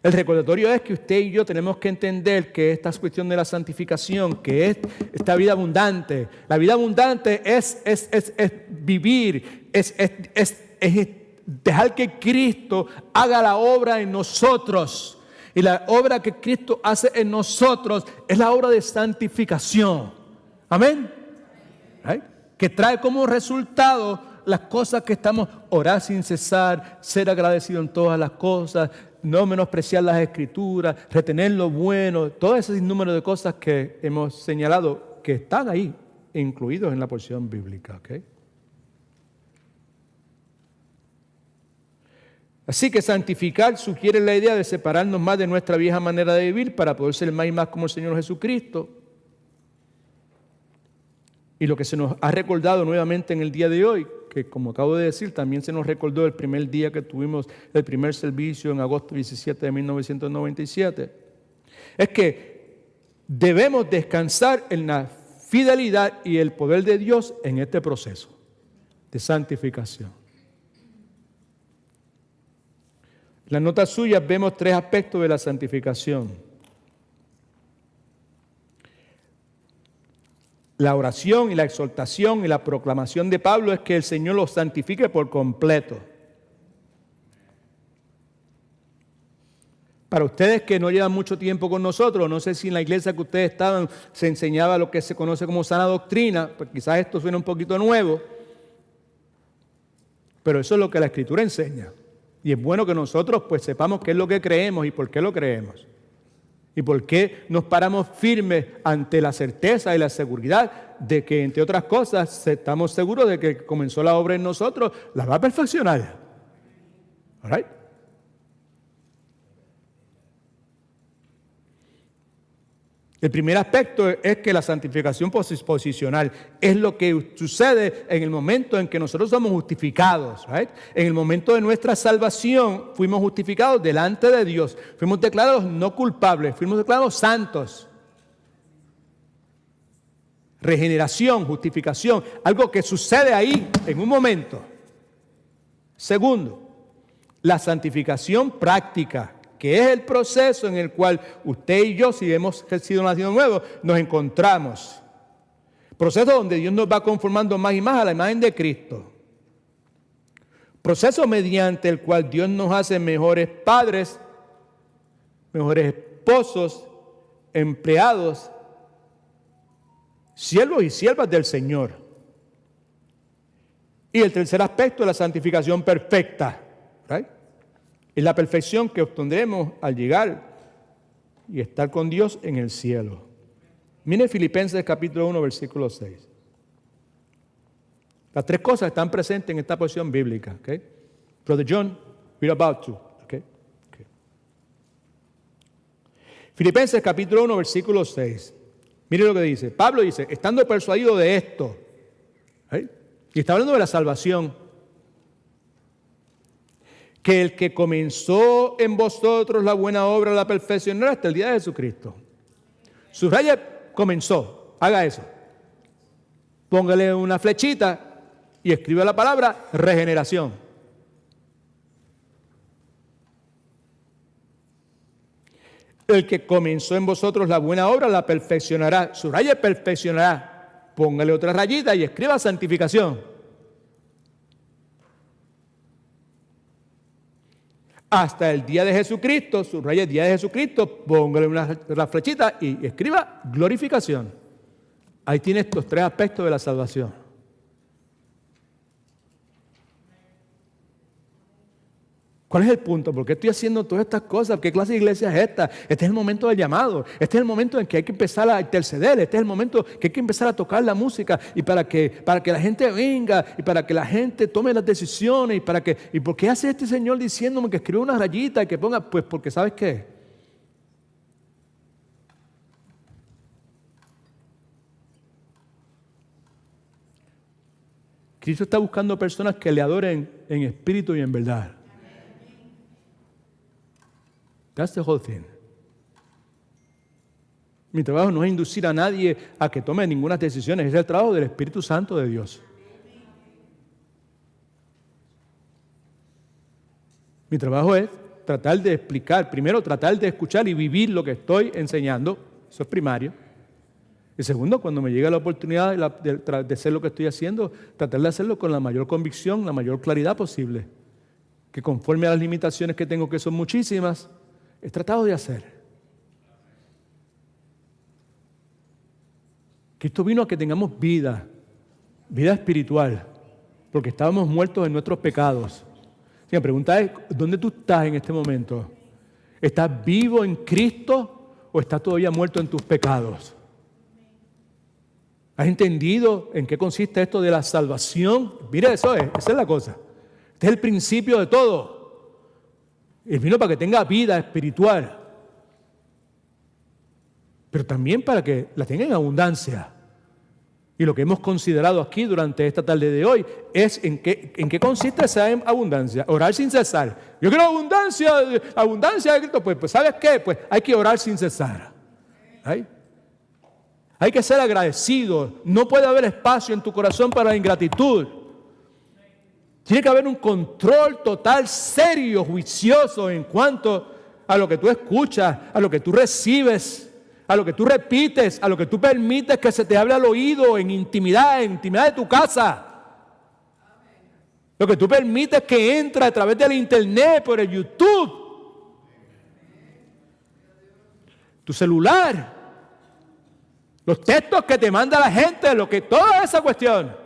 El recordatorio es que usted y yo tenemos que entender que esta cuestión de la santificación, que es esta vida abundante, la vida abundante es vivir, es dejar que Cristo haga la obra en nosotros. Y la obra que Cristo hace en nosotros es la obra de santificación. Amén. ¿Right? Que trae como resultado las cosas que estamos, orar sin cesar, ser agradecido en todas las cosas, no menospreciar las Escrituras, retener lo bueno, todo ese sinnúmero de cosas que hemos señalado que están ahí, incluidos en la porción bíblica. ¿Okay? Así que santificar sugiere la idea de separarnos más de nuestra vieja manera de vivir para poder ser más y más como el Señor Jesucristo. Y lo que se nos ha recordado nuevamente en el día de hoy, que como acabo de decir, también se nos recordó el primer día que tuvimos el primer servicio en agosto 17 de 1997, es que debemos descansar en la fidelidad y el poder de Dios en este proceso de santificación. En las notas suyas vemos 3 aspectos de la santificación. La oración y la exhortación y la proclamación de Pablo es que el Señor los santifique por completo. Para ustedes que no llevan mucho tiempo con nosotros, no sé si en la iglesia que ustedes estaban se enseñaba lo que se conoce como sana doctrina, pues quizás esto suena un poquito nuevo, pero eso es lo que la Escritura enseña. Y es bueno que nosotros pues sepamos qué es lo que creemos y por qué lo creemos. ¿Y por qué nos paramos firmes ante la certeza y la seguridad de que, entre otras cosas, estamos seguros de que comenzó la obra en nosotros, la va a perfeccionar? All right? El primer aspecto es que la santificación posicional es lo que sucede en el momento en que nosotros somos justificados. Right? En el momento de nuestra salvación fuimos justificados delante de Dios. Fuimos declarados no culpables, fuimos declarados santos. Regeneración, justificación, algo que sucede ahí en un momento. Segundo, la santificación práctica, que es el proceso en el cual usted y yo, si hemos sido nacidos nuevos, nos encontramos. Proceso donde Dios nos va conformando más y más a la imagen de Cristo. Proceso mediante el cual Dios nos hace mejores padres, mejores esposos, empleados, siervos y siervas del Señor. Y el tercer aspecto es la santificación perfecta. Right? Es la perfección que obtendremos al llegar y estar con Dios en el cielo. Mire Filipenses capítulo 1, versículo 6. Las tres cosas están presentes en esta porción bíblica. Okay? Brother John, we're about to. Okay? Okay. Filipenses capítulo 1, versículo 6. Mire lo que dice. Pablo dice, estando persuadido de esto, ¿right? Y está hablando de la salvación, que el que comenzó en vosotros la buena obra la perfeccionará hasta el día de Jesucristo. Subraya, comenzó, haga eso. Póngale una flechita y escriba la palabra regeneración. El que comenzó en vosotros la buena obra la perfeccionará. Subraya, perfeccionará. Póngale otra rayita y escriba santificación. Hasta el día de Jesucristo, subraya el día de Jesucristo, póngale una flechita y escriba glorificación. Ahí tiene estos tres aspectos de la salvación. ¿Cuál es el punto? ¿Por qué estoy haciendo todas estas cosas? ¿Qué clase de iglesia es esta? Este es el momento del llamado. Este es el momento en que hay que empezar a interceder. Este es el momento que hay que empezar a tocar la música y para que la gente venga y para que la gente tome las decisiones ¿y por qué hace este señor diciéndome que escriba una rayita y que ponga? Pues porque ¿sabes qué? Cristo está buscando personas que le adoren en espíritu y en verdad. That's the whole thing. Mi trabajo no es inducir a nadie a que tome ninguna decisión, es el trabajo del Espíritu Santo de Dios. Mi trabajo es tratar de explicar, primero tratar de escuchar y vivir lo que estoy enseñando, eso es primario. Y segundo, cuando me llega la oportunidad de hacer lo que estoy haciendo, tratar de hacerlo con la mayor convicción, la mayor claridad posible, que conforme a las limitaciones que tengo, que son muchísimas, he tratado de hacer. Cristo vino a que tengamos vida espiritual, porque estábamos muertos en nuestros pecados. La pregunta es, ¿dónde tú estás en este momento? ¿Estás vivo en Cristo o estás todavía muerto en tus pecados? ¿Has entendido en qué consiste esto de la salvación? Mira, esa es la cosa. Este es el principio de todo. Él vino para que tenga vida espiritual, pero también para que la tenga en abundancia. Y lo que hemos considerado aquí durante esta tarde de hoy es en qué consiste esa abundancia. Orar sin cesar. Yo quiero abundancia de Cristo. Pues ¿sabes qué? Pues hay que orar sin cesar. Hay que ser agradecido. No puede haber espacio en tu corazón para la ingratitud. Tiene que haber un control total, serio, juicioso en cuanto a lo que tú escuchas, a lo que tú recibes, a lo que tú repites, a lo que tú permites que se te hable al oído en intimidad de tu casa. Lo que tú permites que entre a través del internet, por el YouTube, tu celular, los textos que te manda la gente, toda esa cuestión.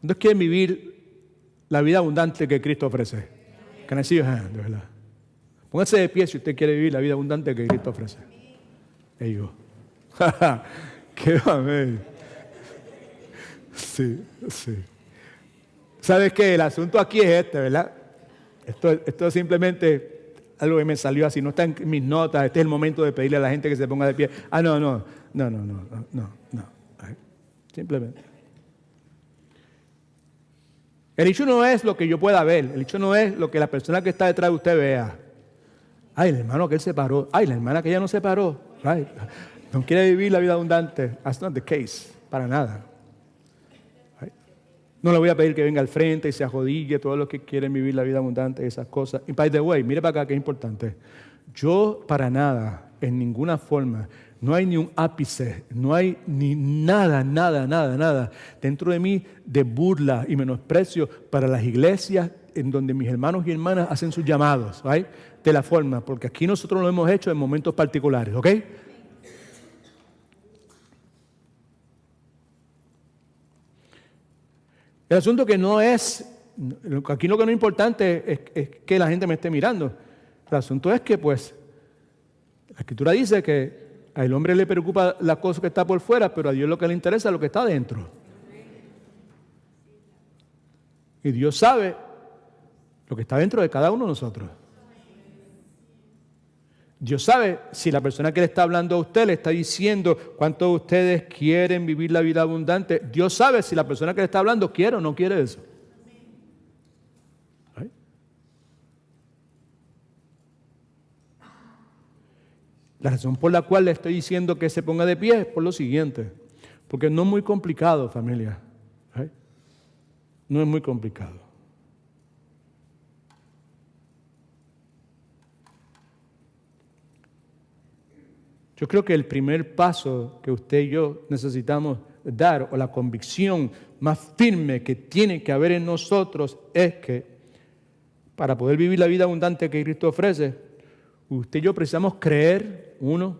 ¿Cuántos quieren vivir la vida abundante que Cristo ofrece? Can I see your hand, de verdad? Póngase de pie si usted quiere vivir la vida abundante que Cristo ofrece. Y yo, ¡qué amén! Sí, sí. ¿Sabes qué? El asunto aquí es este, ¿verdad? Esto es simplemente algo que me salió así, no está en mis notas. Este es el momento de pedirle a la gente que se ponga de pie. No. Ay, simplemente. El hecho no es lo que yo pueda ver, el hecho no es lo que la persona que está detrás de usted vea. Ay, el hermano que él se paró. Ay, la hermana que ella no se paró. Right. No quiere vivir la vida abundante. That's not the case. Para nada. Right. No le voy a pedir que venga al frente y se arrodille todos los que quieren vivir la vida abundante, esas cosas. Y by the way, mire para acá que es importante. Yo para nada, en ninguna forma, no hay ni un ápice, no hay ni nada dentro de mí de burla y menosprecio para las iglesias en donde mis hermanos y hermanas hacen sus llamados, ¿right? De la forma, porque aquí nosotros lo hemos hecho en momentos particulares, ¿ok? El asunto que no es, aquí lo que no es importante es que la gente me esté mirando. El asunto es que, pues, la Escritura dice que al hombre le preocupa la cosa que está por fuera, pero a Dios lo que le interesa es lo que está dentro. Y Dios sabe lo que está dentro de cada uno de nosotros. Dios sabe si la persona que le está hablando a usted le está diciendo cuántos de ustedes quieren vivir la vida abundante. Dios sabe si la persona que le está hablando quiere o no quiere eso. ¿Right? La razón por la cual le estoy diciendo que se ponga de pie es por lo siguiente. Porque no es muy complicado, familia. ¿Right? No es muy complicado. Yo creo que el primer paso que usted y yo necesitamos dar, o la convicción más firme que tiene que haber en nosotros, es que para poder vivir la vida abundante que Cristo ofrece, usted y yo precisamos creer, uno,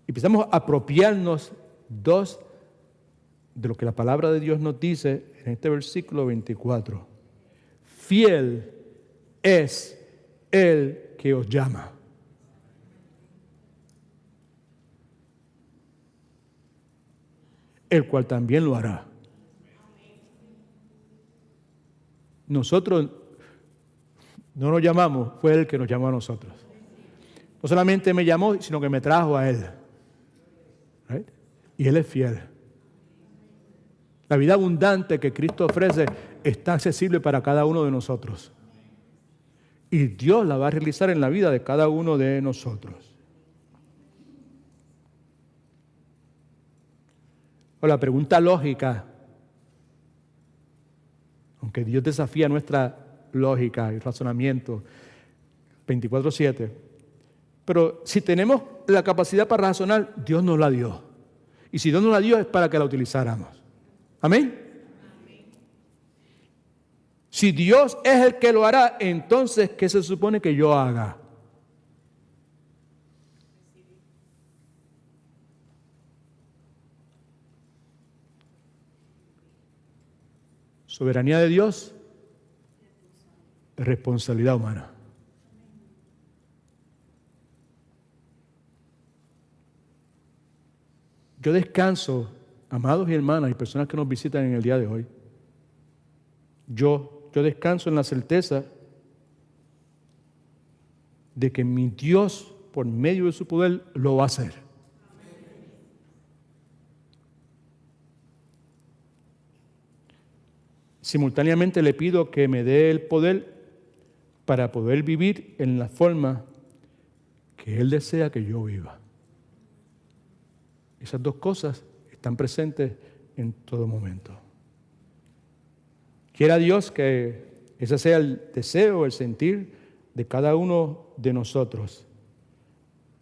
y precisamos apropiarnos, dos, de lo que la palabra de Dios nos dice en este versículo 24. Fiel es el que os llama. El cual también lo hará. Nosotros no nos llamamos, fue Él que nos llamó a nosotros. No solamente me llamó, sino que me trajo a Él. Right? Y Él es fiel. La vida abundante que Cristo ofrece está accesible para cada uno de nosotros. Y Dios la va a realizar en la vida de cada uno de nosotros. O la pregunta lógica, aunque Dios desafía nuestra lógica y razonamiento 24/7, pero si tenemos la capacidad para razonar, Dios nos la dio. Y si Dios nos la dio es para que la utilizáramos. ¿Amén? Si Dios es el que lo hará, entonces, ¿qué se supone que yo haga? Soberanía de Dios, responsabilidad humana. Yo descanso, amados y hermanas y personas que nos visitan en el día de hoy. Yo descanso en la certeza de que mi Dios, por medio de su poder, lo va a hacer. Simultáneamente le pido que me dé el poder para poder vivir en la forma que Él desea que yo viva. Esas dos cosas están presentes en todo momento. Quiera Dios que ese sea el deseo, el sentir de cada uno de nosotros.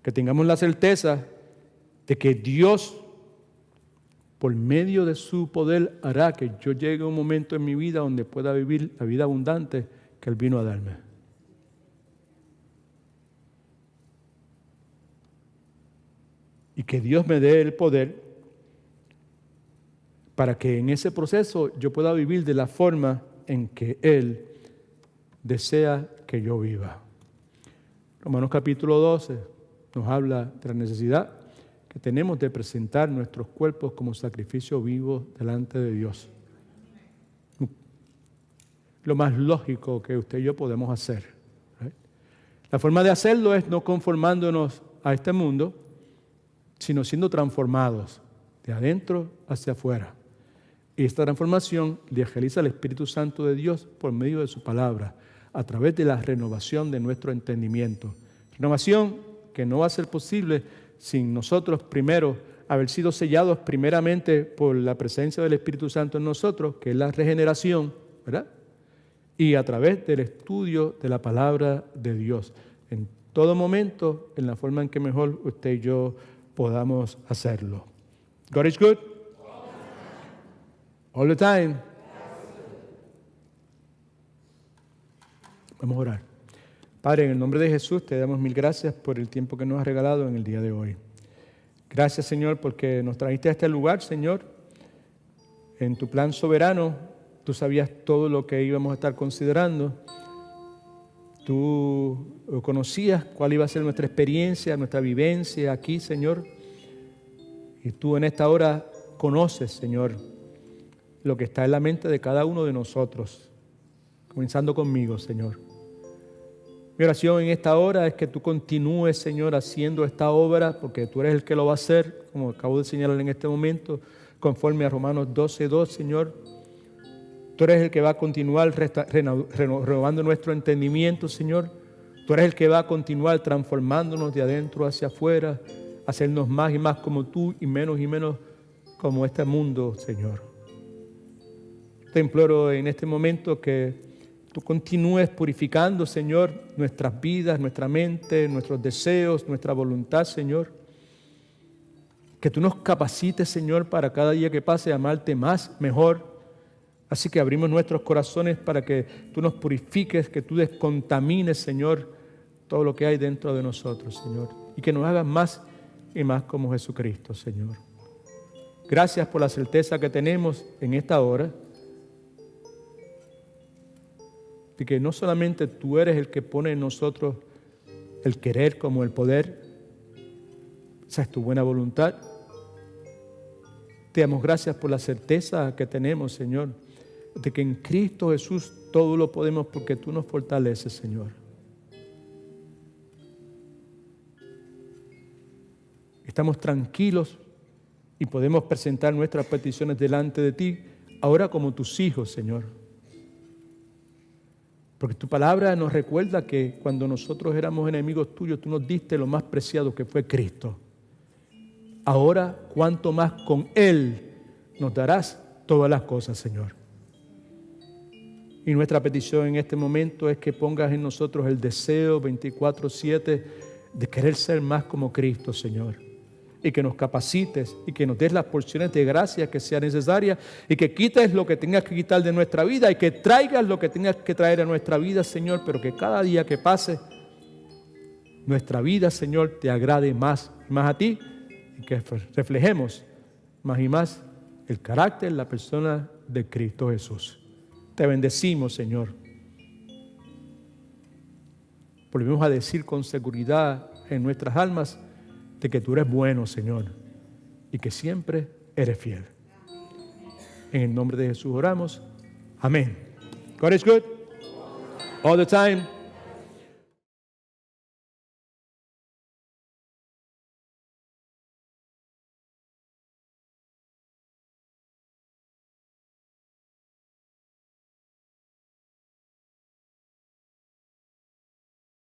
Que tengamos la certeza de que Dios, por medio de su poder, hará que yo llegue a un momento en mi vida donde pueda vivir la vida abundante que Él vino a darme. Y que Dios me dé el poder para que en ese proceso yo pueda vivir de la forma en que Él desea que yo viva. Romanos capítulo 12 nos habla de la necesidad que tenemos de presentar nuestros cuerpos como sacrificio vivo delante de Dios. Lo más lógico que usted y yo podemos hacer. ¿Right? La forma de hacerlo es no conformándonos a este mundo, sino siendo transformados de adentro hacia afuera. Y esta transformación la realiza el Espíritu Santo de Dios por medio de su palabra, a través de la renovación de nuestro entendimiento. Renovación que no va a ser posible sin nosotros primero haber sido sellados primeramente por la presencia del Espíritu Santo en nosotros, que es la regeneración, ¿verdad? Y a través del estudio de la palabra de Dios. En todo momento, en la forma en que mejor usted y yo podamos hacerlo. God is good. All the time. Vamos a orar. Padre, en el nombre de Jesús te damos mil gracias por el tiempo que nos has regalado en el día de hoy. Gracias, Señor, porque nos trajiste a este lugar, Señor. En tu plan soberano, tú sabías todo lo que íbamos a estar considerando. Tú conocías cuál iba a ser nuestra experiencia, nuestra vivencia aquí, Señor. Y tú en esta hora conoces, Señor, lo que está en la mente de cada uno de nosotros. Comenzando conmigo, Señor. Mi oración en esta hora es que tú continúes, Señor, haciendo esta obra, porque tú eres el que lo va a hacer, como acabo de señalar en este momento, conforme a Romanos 12:2, Señor. Tú eres el que va a continuar renovando nuestro entendimiento, Señor. Tú eres el que va a continuar transformándonos de adentro hacia afuera, hacernos más y más como tú y menos como este mundo, Señor. Te imploro en este momento que tú continúes purificando, Señor, nuestras vidas, nuestra mente, nuestros deseos, nuestra voluntad, Señor. Que tú nos capacites, Señor, para cada día que pase amarte más, mejor. Así que abrimos nuestros corazones para que tú nos purifiques, que tú descontamines, Señor, todo lo que hay dentro de nosotros, Señor. Y que nos hagas más y más como Jesucristo, Señor. Gracias por la certeza que tenemos en esta hora de que no solamente tú eres el que pone en nosotros el querer como el poder, esa es tu buena voluntad. Te damos gracias por la certeza que tenemos, Señor, de que en Cristo Jesús todo lo podemos porque tú nos fortaleces, Señor. Estamos tranquilos y podemos presentar nuestras peticiones delante de ti, ahora como tus hijos, Señor. Porque tu palabra nos recuerda que cuando nosotros éramos enemigos tuyos, tú nos diste lo más preciado que fue Cristo. Ahora, cuánto más con Él nos darás todas las cosas, Señor. Y nuestra petición en este momento es que pongas en nosotros el deseo 24/7 de querer ser más como Cristo, Señor. Y que nos capacites y que nos des las porciones de gracia que sean necesarias y que quites lo que tengas que quitar de nuestra vida y que traigas lo que tengas que traer a nuestra vida, Señor, pero que cada día que pase nuestra vida, Señor, te agrade más y más a ti y que reflejemos más y más el carácter, la persona de Cristo Jesús. Te bendecimos, Señor. Volvemos a decir con seguridad en nuestras almas de que tú eres bueno, Señor, y que siempre eres fiel. En el nombre de Jesús oramos. Amén. God is good all the time.